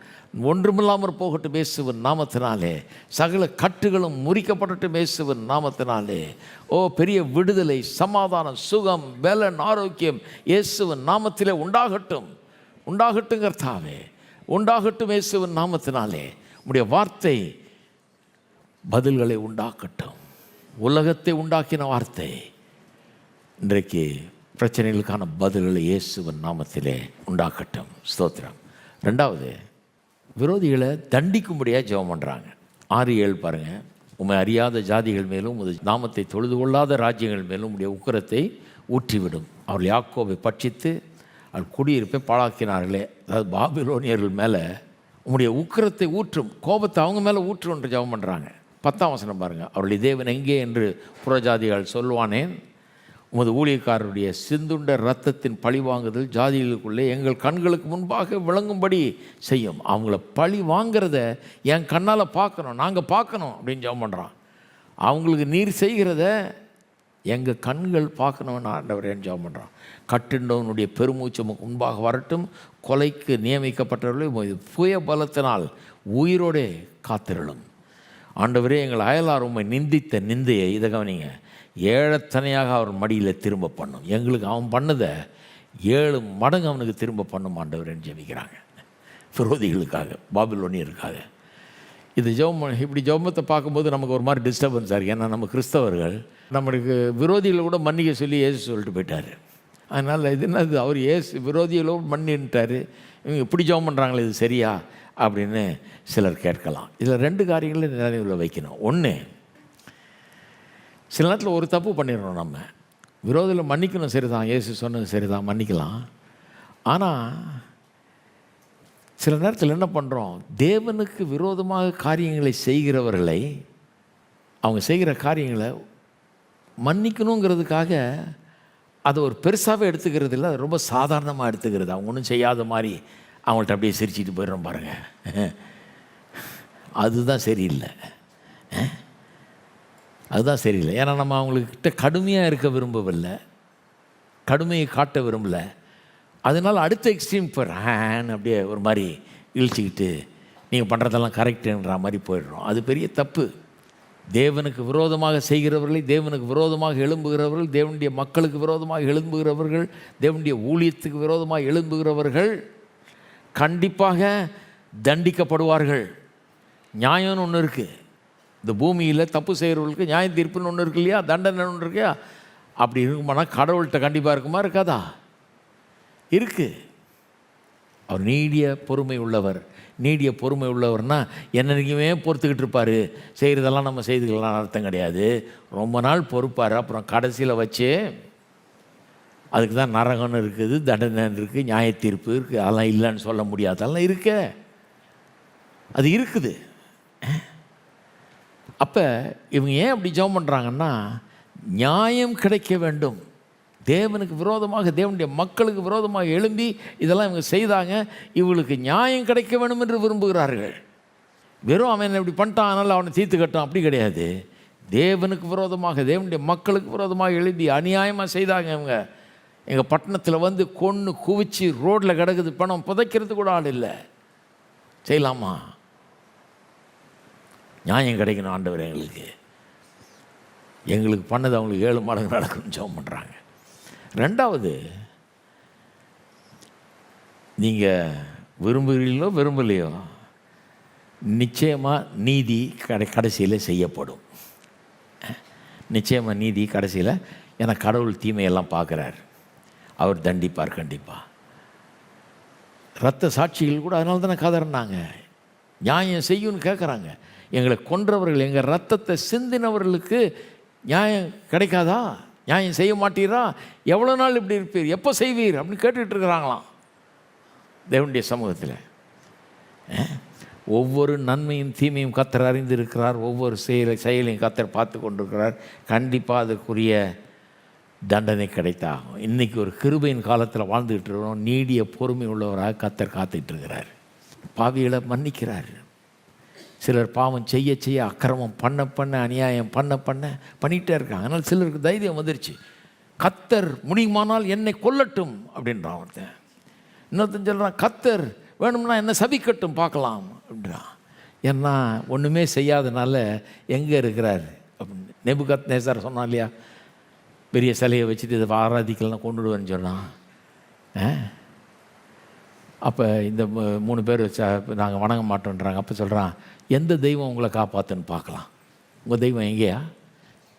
ஒன்றுமில்லாமற் போகட்டும் இயேசுவின் நாமத்தினாலே. சகல கட்டுகளும் முறிக்கப்படட்டும் இயேசுவின் நாமத்தினாலே. ஓ, பெரிய விடுதலை, சமாதானம், சுகம், பலன், ஆரோக்கியம் இயேசுவின் நாமத்திலே உண்டாகட்டும். உண்டாகட்டும் கர்த்தாவே, உண்டாகட்டும் இயேசுவின் நாமத்தினாலே. உம்முடைய வார்த்தை பதில்களை உண்டாக்கட்டும். உலகத்தை உண்டாக்கின வார்த்தை இன்றைக்கு பிரச்சனைகளுக்கான பதில்களை இயேசுவின் நாமத்திலே உண்டாக்கட்டும். ஸ்தோத்திரம். ரெண்டாவது, விரோதிகளை தண்டிக்கும்படியாக ஜெபம் பண்ணுறாங்க. 6:7 பாருங்கள். உம்மை அறியாத ஜாதிகள் மேலும் உமது நாமத்தை தொழுது கொள்ளாத ராஜ்யங்கள் மேலும் உடைய உக்கிரத்தை ஊற்றிவிடும். அவர்கள் யாக்கோபை பட்சித்து அவள் குடியிருப்பை பாழாக்கினார்களே. அதாவது பாபிலோனியர்கள் மேலே உம்முடைய உக்கிரத்தை ஊற்றும், கோபத்தை அவங்க மேலே ஊற்றும் என்று ஜெபம் பண்ணுறாங்க. 10ஆம் வசனம் பாருங்கள். அவருடைய தேவன் எங்கே என்று புறஜாதிகள் சொல்லுவானேன். உமது ஊழியக்காரருடைய சிந்துண்ட இரத்தத்தின் பழி வாங்குதல் ஜாதிகளுக்குள்ளே எங்கள் கண்களுக்கு முன்பாக விளங்கும்படி செய்யும். அவங்கள பழி வாங்கிறத என் கண்ணால் பார்க்கணும், நாங்கள் பார்க்கணும் அப்படின்னு ஜெபம் பண்ணுறான். அவங்களுக்கு நீர் செய்கிறத எங்கள் கண்கள் பார்க்கணும்னு ஆண்டவரேன்னு ஜெபம் பண்ணுறான். கட்டுண்டவனுடைய பெருமூச்சு முன்பாக வரட்டும். கொலைக்கு நியமிக்கப்பட்டவர்களை புய பலத்தினால் உயிரோடே காத்திரளும். ஆண்டவரே, எங்கள் அயலார் உம்மை நிந்தித்த நிந்தையை, இதை கவனிங்க, ஏழத்தனையாக அவர் மடியில் திரும்ப பண்ணும். எங்களுக்கு அவன் பண்ணதை 7 மடங்கு அவனுக்கு திரும்ப பண்ணும் ஆண்டவரேன்னு ஜெபிக்கிறாங்க. விரோதிகளுக்காக, பாபிலோனியருக்காக. இது இப்படி ஜெபத்தை பார்க்கும்போது நமக்கு ஒரு மாதிரி டிஸ்டர்பன்ஸாக இருக்குது. ஏன்னா நம்ம கிறிஸ்தவர்கள் நம்மளுக்கு விரோதிகளை கூட மன்னிக்க சொல்லி ஏசு சொல்லிட்டு போயிட்டார். அதனால் இது என்னது, அவர் ஏசு விரோதிகளோடு மன்னிட்டார், இவங்க இப்படி ஜெபம் பண்ணுறாங்களே, இது சரியா அப்படின்னு சிலர் கேட்கலாம். இதில் 2 காரியங்களை நினைவில் வைக்கணும். ஒன்று, சில நேரத்தில் ஒரு தப்பு பண்ணிடுறோம். நம்ம விரோதியில் மன்னிக்கணும், சரிதான், இயேசு சொன்னது சரிதான், மன்னிக்கலாம். ஆனால் சில நேரத்தில் என்ன பண்ணுறோம், தேவனுக்கு விரோதமாக காரியங்களை செய்கிறவர்களை, அவங்க செய்கிற காரியங்களை மன்னிக்கணுங்கிறதுக்காக அதை ஒரு பெருசாகவே எடுத்துக்கிறது இல்லை, அது ரொம்ப சாதாரணமாக எடுத்துக்கிறது. அவங்க ஒன்றும் செய்யாத மாதிரி அவங்கள்ட்ட அப்படியே சிரிச்சிட்டு போயிடுறோம் பாருங்கள். அதுதான் சரியில்லை, அதுதான் சரியில்லை. ஏன்னா நம்ம அவங்கக்கிட்ட கடுமையாக இருக்க விரும்பவில்லை, கடுமையை காட்ட விரும்பலை. அதனால் அடுத்த எக்ஸ்ட்ரீம் போயிடுறேன், அப்படியே ஒரு மாதிரி இழிச்சிக்கிட்டு நீங்கள் பண்ணுறதெல்லாம் கரெக்டுன்ற மாதிரி போயிடுறோம். அது பெரிய தப்பு. தேவனுக்கு விரோதமாக செய்கிறவர்களை, தேவனுக்கு விரோதமாக எழும்புகிறவர்கள், தேவனுடைய மக்களுக்கு விரோதமாக எழும்புகிறவர்கள், தேவனுடைய ஊழியத்துக்கு விரோதமாக எழும்புகிறவர்கள் கண்டிப்பாக தண்டிக்கப்படுவார்கள். நியாயம்னு ஒன்று இருக்குது. இந்த பூமியில் தப்பு செய்கிறவர்களுக்கு நியாய தீர்ப்புன்னு ஒன்று இருக்கு இல்லையா, தண்டனை ஒன்று இருக்கையா. அப்படி இருக்குமானா கடவுள்கிட்ட கண்டிப்பாக இருக்குமா, இருக்காதா? இருக்குது. அவர் நீடிய பொறுமை உள்ளவர். நீடிய பொறுமை உள்ளவர்னா என்னைக்குமே பொறுத்துக்கிட்டு இருப்பார், செய்கிறதெல்லாம் நம்ம செய்துக்கலாம் அர்த்தம் கிடையாது. ரொம்ப நாள் பொறுப்பார், அப்புறம் கடைசியில் வச்சு அதுக்கு தான் நரகம்னு இருக்குது, தண்டனை இருக்குது, நியாய தீர்ப்பு இருக்குது. அதெல்லாம் இல்லைன்னு சொல்ல முடியாது, அதெல்லாம் இருக்க, அது இருக்குது. அப்போ இவங்க ஏன் அப்படி ஜெபம் பண்ணுறாங்கன்னா, நியாயம் கிடைக்க வேண்டும். தேவனுக்கு விரோதமாக, தேவனுடைய மக்களுக்கு விரோதமாக எழும்பி இதெல்லாம் இவங்க செய்தாங்க, இவங்களுக்கு நியாயம் கிடைக்க வேண்டும் என்று விரும்புகிறார்கள். வெறும் அவன் இப்படி பண்ணிட்டான் அதனால் அவனை தீர்த்து கட்டான், அப்படி கிடையாது. தேவனுக்கு விரோதமாக, தேவனுடைய மக்களுக்கு விரோதமாக எழும்பி அநியாயமாக செய்தாங்க. இவங்க எங்கள் பட்டணத்தில் வந்து கொன்று குவிச்சு ரோட்டில் கிடக்குது, பணம் புதைக்கிறது கூட ஆள் இல்லை. செய்யலாமா? நியாயம் கிடைக்கணும் ஆண்டவர், எங்களுக்கு பண்ணது அவங்களுக்கு 7 மடங்கு நடக்கணும்னு ஜெபம் பண்ணுறாங்க. ரெண்டாவது, நீங்கள் விரும்புகிறீங்களோ விரும்பலையோ, நிச்சயமாக நீதி கடைசியில் செய்யப்படும். நிச்சயமாக நீதி கடைசியில், ஏன்னா கடவுள் தீமையெல்லாம் பார்க்குறார், அவர் தண்டிப்பார் கண்டிப்பாக. இரத்த சாட்சிகள் கூட அதனால தானே கதறினாங்க, நியாயம் செய்யும்னு கேட்குறாங்க. எங்களை கொன்றவர்கள், எங்கள் ரத்தத்தை சிந்தினவர்களுக்கு நியாயம் கிடைக்காதா? நியாயம் செய்ய மாட்டீரா? எவ்வளோ நாள் இப்படி இருப்பீர்? எப்போ செய்வீர்? அப்படின்னு கேட்டுக்கிட்டு இருக்கிறாங்களாம் தேவனுடைய சமூகத்தில். ஒவ்வொரு நன்மையும் தீமையும் கர்த்தர் அறிந்திருக்கிறார். ஒவ்வொரு செயலையும் கர்த்தர் பார்த்து கொண்டிருக்கிறார். கண்டிப்பாக அதற்குரிய தண்டனை கிடைத்தாகும். இன்றைக்கி ஒரு கிருபையின் காலத்தில் வாழ்ந்துக்கிட்டு இருக்கிறோம். நீடிய பொறுமை உள்ளவராக கர்த்தர் காத்துட்டு இருக்கிறார். பாவிகளை மன்னிக்கிறார். சிலர் பாவம் செய்ய செய்ய அக்கிரமம் பண்ண அநியாயம் பண்ணிகிட்டே இருக்காங்க. அதனால் சிலருக்கு தைரியம் வந்துருச்சு. கர்த்தர் முடியுமானால் என்னை கொல்லட்டும் அப்படின்றான் ஒருத்தன். இன்னொருத்தன் சொல்கிறான் கர்த்தர் வேணும்னா என்னை சபிக்கட்டும் பார்க்கலாம் அப்படின்றான். ஏன்னா ஒன்றுமே செய்யாதனால எங்கே இருக்கிறார் அப்படின்னு. நேபுகாத்நேசர் சொன்னான் இல்லையா, பெரிய சிலையை வச்சுட்டு இதை ஆராதிக்கலாம் கொண்டுடுவேன்னு சொன்னான். அப்போ இந்த 3 பேர் நாங்கள் வணங்க மாட்டோன்றாங்க. அப்போ சொல்கிறான், எந்த தெய்வம் உங்களை காப்பாற்றுன்னு பார்க்கலாம். உங்கள் தெய்வம் எங்கேயா?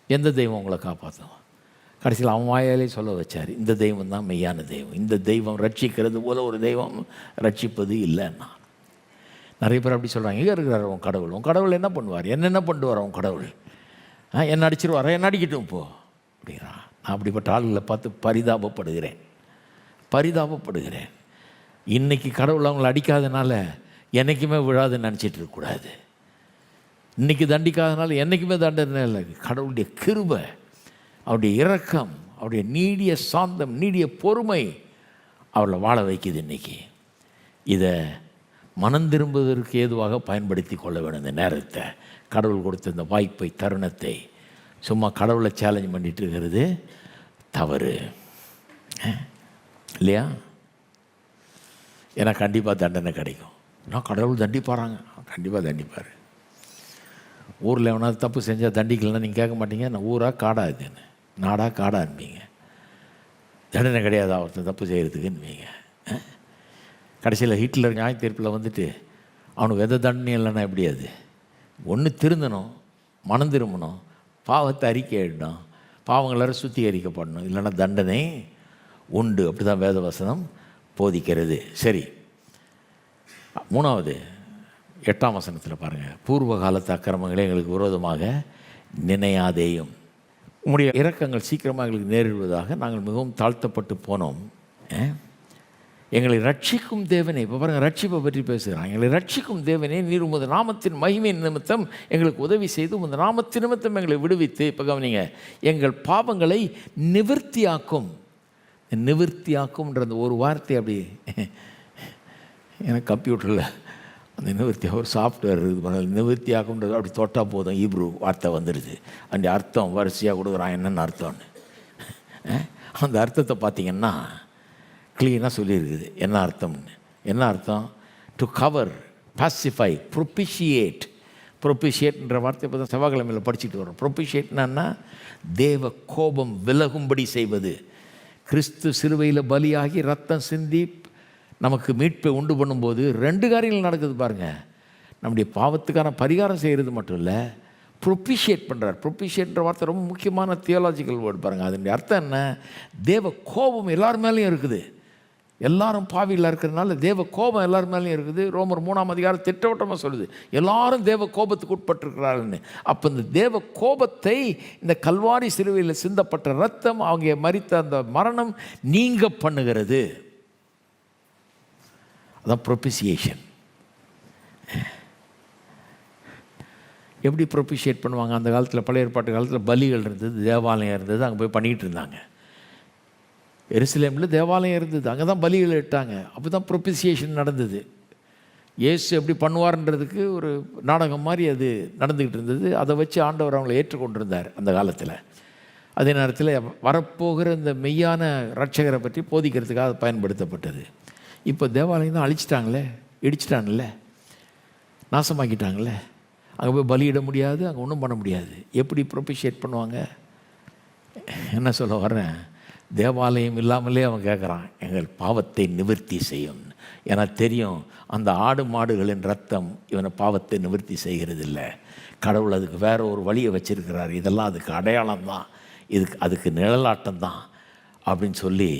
எந்த தெய்வம் உங்களை காப்பாற்றும்? கடைசியில் அவன் வாயாலே சொல்ல வச்சார், இந்த தெய்வம் தான் மெய்யான தெய்வம். இந்த தெய்வம் ரட்சிக்கிறது போல ஒரு தெய்வம் ரட்சிப்பது இல்லைன்னா. நிறைய பேர் அப்படி சொல்கிறாங்க, எங்கே இருக்கிறார் உன் கடவுள்? உன் கடவுள் என்ன பண்ணுவார்? என்னென்ன பண்ணுவார் உன் கடவுள்? என்ன அடிச்சிருவார்? என்ன அடிக்கட்டும் போ அப்படிங்கிறான். நான் அப்படிப்பட்ட ஆளுகளை பார்த்து பரிதாபப்படுகிறேன். இன்றைக்கி கடவுள் அவங்களை அடிக்காதனால என்றைக்குமே விழாதுன்னு நினச்சிட்டு இருக்கக்கூடாது. இன்றைக்கி தண்டிக்காதனால என்றைக்குமே தண்டனை இல்லை. கடவுளுடைய கிருபை, அவருடைய இரக்கம், அவருடைய நீடிய சாந்தம், நீடிய பொறுமை அவளை வாழ வைக்குது. இன்றைக்கி இதை மனம் திரும்புவதற்கு ஏதுவாக பயன்படுத்தி கொள்ள வேணும். இந்த நேரத்தை, கடவுள் கொடுத்த இந்த வாய்ப்பை, தருணத்தை சும்மா கடவுளை சேலஞ்ச் பண்ணிட்டு இருக்கிறது தவறு இல்லையா? ஏன்னா கண்டிப்பாக தண்டனை கிடைக்கும். நான் கடவுள் தண்டிப்பாராங்க, கண்டிப்பாக தண்டிப்பார். ஊரில் எவனாவது தப்பு செஞ்சால் தண்டிக்கலன்னா நீங்கள் கேட்க மாட்டீங்க, நான் ஊராக காடா இதுன்னு, நாடா காடா அனுப்பிங்க. தண்டனை கிடையாது ஒருத்தன் தப்பு செய்கிறதுக்குன்னுவீங்க. கடைசியில் ஹிட்லர் நியாய தீர்ப்பில் வந்துட்டு அவனுக்கு எந்த தண்டனையும் இல்லைன்னா எப்படி? அது ஒன்று திருந்தணும், மனம் திரும்பணும், பாவத்தை அறிக்கை எழுடணும், பாவங்கள சுத்திகரிக்கப்படணும், இல்லைன்னா தண்டனை உண்டு. அப்படி தான் வேதவசனம் போதிக்கிறது. சரி, 3வது 8ஆம் வசனத்தில் பாருங்கள், பூர்வ காலத்து அக்கிரமங்களே எங்களுக்கு விரோதமாக நினையாதேயும் உம்முடைய இரக்கங்கள் சீக்கிரமாக எங்களுக்கு நேரிடுவதாக நாங்கள் மிகவும் தாழ்த்தப்பட்டு போனோம். எங்களை ரட்சிக்கும் தேவனே, இப்போ பாருங்கள் ரட்சிப்பை பற்றி பேசுகிறாங்க. எங்களை ரட்சிக்கும் தேவனே, நீர் உமது நாமத்தின் மகிமையின் நிமித்தம் எங்களுக்கு உதவி செய்து உமது நாமத்தின் நிமித்தம் எங்களை விடுவித்து, இப்போ கவனிங்க, எங்கள் பாவங்களை நிவர்த்தியாக்கும். நிவர்த்தியாக்கும்ன்ற அந்த ஒரு வார்த்தை அப்படி எனக்கு கம்ப்யூட்டரில் அந்த நிவர்த்தி ஒரு சாஃப்ட்வேர் இது பண்ண நிவர்த்தியாக்கும்ன்றது அப்படி தொட்டால் போதும் ஈப்ரு வார்த்தை வந்துடுது. அந்த அர்த்தம் வரிசையாக கொடுக்குறான் என்னென்ன அர்த்தம்னு. அந்த அர்த்தத்தை பார்த்திங்கன்னா க்ளீனாக சொல்லியிருக்குது என்ன அர்த்தம்னு. என்ன அர்த்தம்? டு கவர், பாசிஃபை, ப்ரொபிஷியேட்ன்ற வார்த்தை இப்போ தான் செவ்வாய்க்கிழமையில் படிச்சுட்டு வரோம். ப்ரொபிஷியேட்னா தேவ கோபம் விலகும்படி செய்வது. கிறிஸ்து சிலுவையில் பலியாகி ரத்தம் சிந்தி நமக்கு மீட்பை உண்டு பண்ணும்போது 2 காரியங்கள் நடக்குது பாருங்கள். நம்முடைய பாவத்துக்கான பரிகாரம் செய்கிறது மட்டும் இல்லை, ப்ரொபிஷியேட் பண்ணுறார். ப்ரொபிஷியேட்ன்ற வார்த்தை ரொம்ப முக்கியமான தியாலஜிக்கல் வேர்டு பாருங்கள். அதனுடைய அர்த்தம் என்ன? தேவ கோபம் எல்லார் மேலேயும் இருக்குது. எல்லாரும் பாவியில் இருக்கிறதுனால தேவ கோபம் எல்லார் மேலேயும் இருக்குது. ரோமர் 3ஆம் அதிகாரம் திட்டவட்டமாக சொல்லுது, எல்லாரும் தேவ கோபத்துக்கு உட்பட்டிருக்கிறார்கள்னு. அப்போ இந்த தேவ கோபத்தை இந்த கல்வாரி சிலுவையில் சிந்தப்பட்ட ரத்தம், அவங்க மரித்த அந்த மரணம் நீங்க பண்ணுகிறது. அதான் ப்ரொபிசியேஷன். எப்படி ப்ரொபிஷியேட் பண்ணுவாங்க? அந்த காலத்தில் பழைய ஏற்பாட்டு காலத்தில் பலிகள் இருந்தது, தேவாலயம் இருந்தது, அங்கே போய் பண்ணிகிட்டு இருந்தாங்க. எருசலேமில் தேவாலயம் இருந்தது, அங்கே தான் பலிகள் இட்டாங்க. அப்போ தான் ப்ரொபிசியேஷன் நடந்தது. இயேசு எப்படி பண்ணுவார்ன்றதுக்கு ஒரு நாடகம் மாதிரி அது நடந்துக்கிட்டு இருந்தது. அதை வச்சு ஆண்டவர் அவங்களை ஏற்றுக்கொண்டிருந்தார் அந்த காலத்தில். அதே நேரத்தில் வரப்போகிற இந்த மெய்யான ரட்சகரை பற்றி போதிக்கிறதுக்காக பயன்படுத்தப்பட்டது. இப்போ தேவாலயம் தான் அழிச்சிட்டாங்களே, இடிச்சிட்டாங்கல்ல, நாசமாக்கிட்டாங்களே. அங்கே போய் பலியிட முடியாது, அங்கே ஒன்றும் பண்ண முடியாது. எப்படி ப்ரொபிஷியேட் பண்ணுவாங்க? என்ன சொல்ல வர்றேன், தேவாலயம் இல்லாமலே அவன் கேட்குறான், எங்கள் பாவத்தை நிவர்த்தி செய்யும். ஏன்னா தெரியும், அந்த ஆடு மாடுகளின் ரத்தம் இவனை பாவத்தை நிவர்த்தி செய்கிறது இல்லை. கடவுள் அதுக்கு வேற ஒரு வழியை வச்சிருக்கிறார். இதெல்லாம் அதுக்கு அடையாளம் தான், அதுக்கு நிழலாட்டம் தான் அப்படின்னு சொல்லி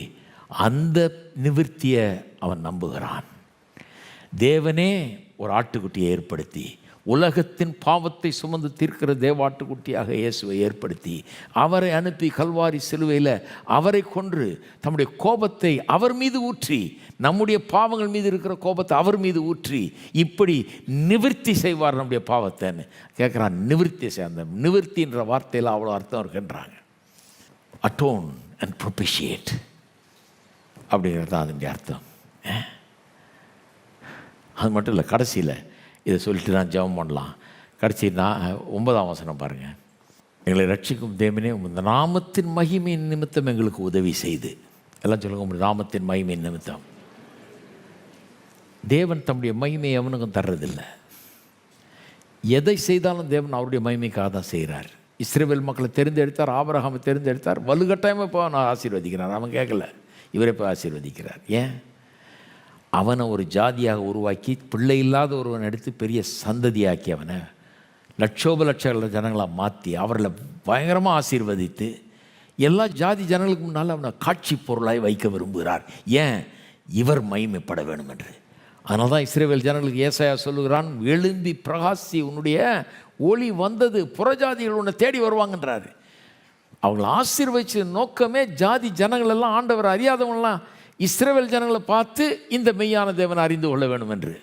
அந்த நிவர்த்தியை அவன் நம்புகிறான். தேவனே ஒரு ஆட்டுக்குட்டியை ஏற்படுத்தி உலகத்தின் பாவத்தை சுமந்து தீர்க்கிற தேவாட்டுக்குட்டியாக இயேசுவை ஏற்படுத்தி அவரை அனுப்பி கல்வாரி சிலுவையில் அவரை கொன்று தம்முடைய கோபத்தை அவர் மீது ஊற்றி, நம்முடைய பாவங்கள் மீது இருக்கிற கோபத்தை அவர் மீது ஊற்றி இப்படி நிவர்த்தி செய்வார் நம்முடைய பாவத்தைன்னு கேட்குறான். நிவர்த்தி செய், அந்த நிவர்த்தின்ற வார்த்தையில் அவ்வளோ அர்த்தம் இருக்குன்றாங்க. அட்டோன் அண்ட் ப்ரொபிஷியேட் அப்படிங்கிறது தான் அதனுடைய அர்த்தம். அது மட்டும் இல்லை, கடைசியில் இதை சொல்லிட்டு நான் ஜெபம் பண்ணலாம். கடைசி 9ஆம் வசனம் பாருங்கள். எங்களை ரட்சிக்கும் தேவனே உமது நாமத்தின் மகிமையின் நிமித்தம் எங்களுக்கு உதவி செய்து. எல்லாம் சொல்லுங்க, உங்களுடைய நாமத்தின் மகிமையின் நிமித்தம். தேவன் தம்முடைய மகிமையை அவனுக்கும் தர்றதில்லை. எதை செய்தாலும் தேவன் அவருடைய மகிமைக்காக தான் செய்கிறார். இஸ்ரவேல் மக்களை தெரிந்தெடுத்தார், ஆபிரகாமை தெரிந்தெடுத்தார், வலுக்கட்டாயமாக இப்போ நான் ஆசீர்வதிக்கிறார். அவன் கேட்கல, இவரை போய் ஆசீர்வதிக்கிறார். ஏன்? அவனை ஒரு ஜாதியாக உருவாக்கி பிள்ளை இல்லாத ஒருவன் எடுத்து பெரிய சந்ததியாக்கி அவனை லட்சோப லட்ச ஜனங்களாக மாற்றி அவர்களை பயங்கரமாக ஆசீர்வதித்து எல்லா ஜாதி ஜனங்களுக்கு முன்னால் அவனை காட்சி பொருளாய் வைக்க விரும்புகிறார். ஏன்? இவர் மகிமைப்பட வேண்டும் என்று. அதனால தான் இஸ்ரவேல் ஜனங்களுக்கு ஏசாயா சொல்லுகிறான், எழும்பி பிரகாசி, உன்னுடைய ஒளி வந்தது, புறஜாதிகள் உன்னை தேடி வருவாங்கன்றாரு. அவங்களை ஆசீர்வதிச்ச நோக்கமே ஜாதி ஜனங்களெல்லாம், ஆண்டவர் அறியாதவங்களாம் இஸ்ரவேல் ஜனங்களை பார்த்து இந்த மெய்யான தேவனை அறிந்து கொள்ள வேண்டும் என்று.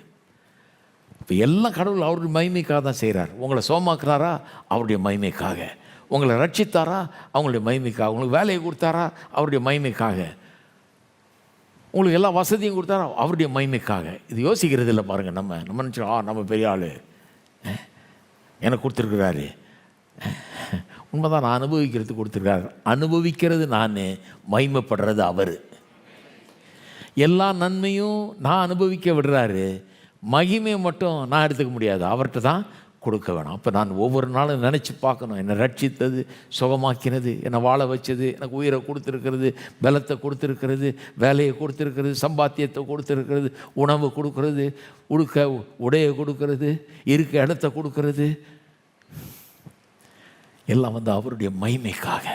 இப்போ எல்லாம் கடவுள் அவருடைய மகிமைக்காக தான் செய்கிறார். உங்களை சோமாக்குறாரா? அவருடைய மகிமைக்காக. உங்களை ரட்சித்தாரா? அவங்களுடைய மகிமைக்காக. உங்களுக்கு வேலையை கொடுத்தாரா? அவருடைய மகிமைக்காக. உங்களுக்கு எல்லா வசதியும் கொடுத்தாரா? அவருடைய மகிமைக்காக. இது யோசிக்கிறது இல்லை பாருங்கள். நம்ம நினச்சோம், நம்ம பெரிய ஆள் எனக்கு கொடுத்துருக்குறாரு. உண்மைதான், நான் அனுபவிக்கிறது கொடுத்துருக்காரு. அனுபவிக்கிறது நான், மகிமைப்படுறது அவர். எல்லா நன்மையும் நான் அனுபவிக்க விடுறாரு, மகிமையை மட்டும் நான் எடுத்துக்க முடியாது, அவர்கிட்ட தான் கொடுக்க வேணும். அப்போ நான் ஒவ்வொரு நாளும் நினச்சி பார்க்கணும், என்னை ரட்சித்தது, சுகமாக்கினது, என்னை வாழ வச்சது, எனக்கு உயிரை கொடுத்துருக்கிறது, பலத்தை கொடுத்துருக்கிறது, வேலையை கொடுத்துருக்கிறது, சம்பாத்தியத்தை கொடுத்துருக்கிறது, உணவு கொடுக்கறது, உடுக்க உடையை கொடுக்கறது, இருக்க இடத்த கொடுக்கறது, எல்லாம் அவருடைய மகிமைக்காக.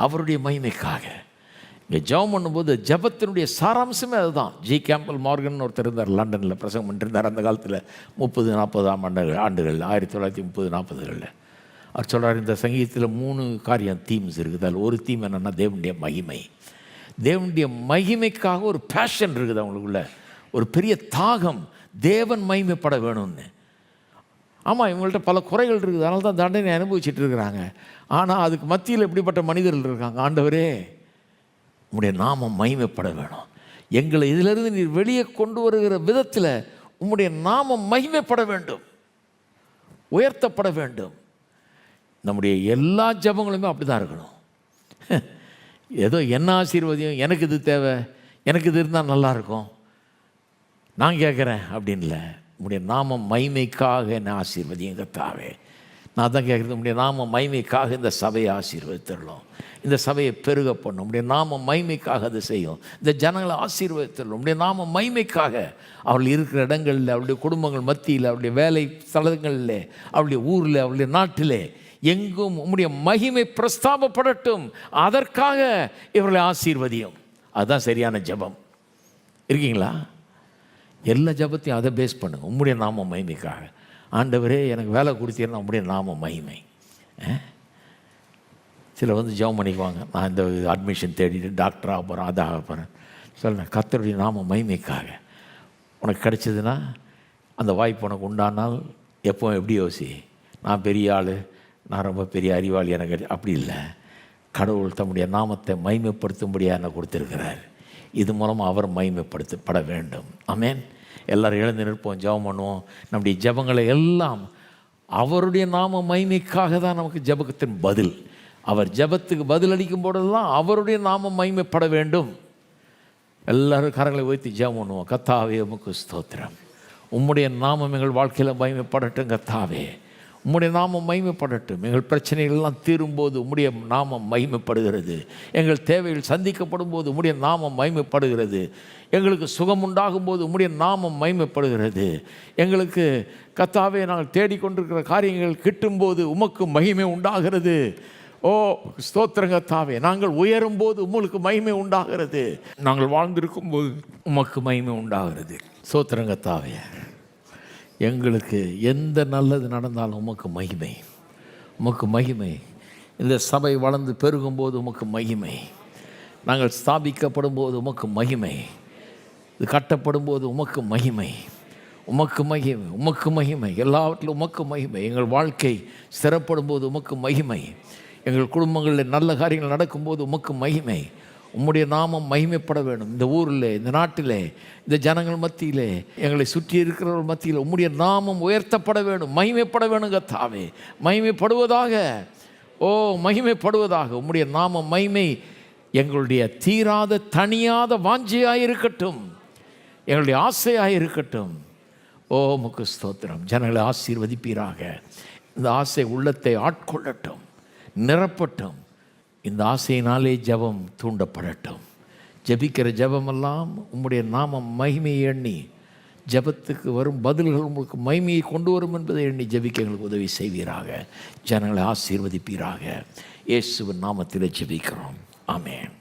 அவருடைய மகிமைக்காக. இங்கே ஜெபம் பண்ணும்போது ஜெபத்தினுடைய சாராம்சமே அதுதான். ஜி கேம்பல் மார்கன் ஒருத்தர் இருந்தார், லண்டனில் பிரசங்கம் பண்ணிருந்தார். அந்த காலத்தில் 30-40 ஆண்டுகள் 1930-40களில் அவர் சொல்கிறார், இந்த சங்கீதத்தில் 3 காரியம் தீம்ஸ் இருக்குது. அதில் ஒரு தீம் என்னென்னா தேவனுடைய மகிமை. தேவனுடைய மகிமைக்காக ஒரு பேஷன் இருக்குது அவங்களுக்குள்ள, ஒரு பெரிய தாகம், தேவன் மகிமைப்பட வேணும்னு. ஆமாம், இவங்கள்ட்ட பல குறைகள் இருக்குது, அதனால தான் தண்டனை அனுபவிச்சுட்டு இருக்கிறாங்க. ஆனால் அதுக்கு மத்தியில் எப்படிப்பட்ட மனிதர்கள் இருக்காங்க. ஆண்டவரே, உம்முடைய நாமம் மகிமைப்பட வேணும், எங்களை இதிலிருந்து நீர் வெளியே கொண்டு வருகிற விதத்தில் உம்முடைய நாமம் மகிமைப்பட வேண்டும், உயர்த்தப்பட வேண்டும். நம்முடைய எல்லா ஜெபங்களுமே அப்படி தான் இருக்கணும். ஏதோ என்ன ஆசீர்வாதியம், எனக்கு இது தேவை, எனக்கு இது இருந்தால் நல்லாயிருக்கும், நான் கேட்குறேன் அப்படின்ல. உம்முடைய நாமம் மகிமைக்காக என்ன ஆசீர்வதியும் கர்த்தாவே. நான் தான் கேட்குறது, உம்முடைய நாம மகிமைக்காக இந்த சபையை ஆசீர்வதித்தரலாம், இந்த சபையை பெருக பண்ணும், உடைய நாம மகிமைக்காக அதை செய்யும், இந்த ஜனங்களை ஆசீர்வதித்தரலாம், உடைய நாம மகிமைக்காக. அவர்கள் இருக்கிற இடங்களில், அவருடைய குடும்பங்கள் மத்தியில், அவருடைய வேலை ஸ்தலங்களில், அவருடைய ஊரில், அவருடைய நாட்டிலே எங்கும் உம்முடைய மகிமை பிரஸ்தாபப்படட்டும், அதற்காக இவர்களை ஆசீர்வதியும். அதுதான் சரியான ஜெபம். இருக்கீங்களா? எல்லா ஜெபத்தையும் அதை பேஸ் பண்ணுங்க. உம்முடைய நாம மகிமைக்காக. ஆண்டவரே, எனக்கு வேலை கொடுத்தீங்கன்னா உம்முடைய நாம மகிமை. சில ஜெபம் பண்ணிக்குவாங்க, நான் இந்த அட்மிஷன் தேடிட்டு டாக்டர் ஆக போகிறேன், அதை ஆக போகிறேன். சொல்கிறேன், கர்த்தருடைய நாம மகிமைக்காக. உனக்கு கிடைச்சதுன்னா, அந்த வாய்ப்பு உனக்கு உண்டானால் எப்போ எப்படி யோசி, நான் பெரிய ஆள், நான் ரொம்ப பெரிய அறிவாளி, எனக்கு அப்படி இல்லை. கடவுள் தம்முடைய நாமத்தை மகிமைப்படுத்தும்படியாக என்ன கொடுத்துருக்கிறார். இது மூலமாக அவர் மகிமைப்படுத்தப்பட வேண்டும். ஆமென். எல்லோரும் எழுந்து நிற்போம், ஜெபம் பண்ணுவோம். நம்முடைய ஜெபங்களை எல்லாம் அவருடைய நாம மகிமைக்காக தான் நமக்கு ஜெபத்தின் பதில். அவர் ஜெபத்துக்கு பதில் அளிக்கும் போதெல்லாம் அவருடைய நாமம் மகிமைப்பட வேண்டும். எல்லாரும் கரங்களை உயர்த்தி ஜெபம் பண்ணுவோம். கர்த்தாவே, உமக்கு ஸ்தோத்திரம். உம்முடைய நாமம் எங்கள் வாழ்க்கையில் மகிமைப்படட்டும். கர்த்தாவே, உம்முடைய நாமம் மகிமைப்படட்டும். எங்கள் பிரச்சனைகள் எல்லாம் தீரும்போது உம்முடைய நாமம் மகிமைப்படுகிறது. எங்கள் தேவைகள் சந்திக்கப்படும் போது உம்முடைய நாமம் மகிமைப்படுகிறது. எங்களுக்கு சுகம் உண்டாகும் போது உம்முடைய நாமம் மகிமைப்படுகிறது. எங்களுக்கு கர்த்தாவே, நாங்கள் தேடிக்கொண்டிருக்கிற காரியங்கள் கிட்டும்போது உமக்கு மகிமை உண்டாகிறது. ஓ ஸ்தோத்திரம் கர்த்தாவே. நாங்கள் உயரும் போது உங்களுக்கு மகிமை உண்டாகிறது. நாங்கள் வாழ்ந்திருக்கும் போது உமக்கு மகிமை உண்டாகிறது. ஸ்தோத்திரம் கர்த்தாவே. எங்களுக்கு எந்த நல்லது நடந்தாலும் உமக்கு மகிமை, உமக்கு மகிமை. இந்த சபை வளர்ந்து பெருகும்போது உமக்கு மகிமை. நாங்கள் ஸ்தாபிக்கப்படும் போது உமக்கு மகிமை. இது கட்டப்படும் போது உமக்கு மகிமை, உமக்கு மகிமை, உமக்கு மகிமை. எல்லாவற்றிலும் உமக்கு மகிமை. எங்கள் வாழ்க்கை ஸ்திரப்படும் போது உமக்கு மகிமை. எங்கள் குடும்பங்களில் நல்ல காரியங்கள் நடக்கும்போது உமக்கு மகிமை. உம்முடைய நாமம் மகிமைப்பட வேண்டும். இந்த ஊரில், இந்த நாட்டிலே, இந்த ஜனங்கள் மத்தியிலே, எங்களை சுற்றி இருக்கிறவர்கள் மத்தியில் உம்முடைய நாமம் உயர்த்தப்பட வேண்டும், மகிமைப்பட வேணும் கர்த்தாவே. மகிமைப்படுவதாக, ஓ மகிமைப்படுவதாக. உம்முடைய நாமம் மகிமை எங்களுடைய தீராத தனியாத வாஞ்சையாக இருக்கட்டும், எங்களுடைய ஆசையாக இருக்கட்டும். ஓ உமக்கு ஸ்தோத்திரம். ஜனங்களை ஆசீர்வதிப்பீராக. இந்த ஆசை உள்ளத்தை ஆட்கொள்ளட்டும், நிரப்பட்டும். இந்த ஆசையினாலே ஜெபம் தூண்டப்படட்டும். ஜெபிக்கிற ஜெபமெல்லாம் உம்முடைய நாமம் மகிமையை எண்ணி, ஜெபத்துக்கு வரும் பதில்கள் உங்களுக்கு மகிமையை கொண்டு வரும் என்பதை எண்ணி ஜெபிக்க எங்களுக்கு உதவி செய்வீராக. ஜனங்களை ஆசீர்வதிப்பீராக. இயேசுவின் நாமத்திலே ஜெபிக்கிறோம். ஆமென்.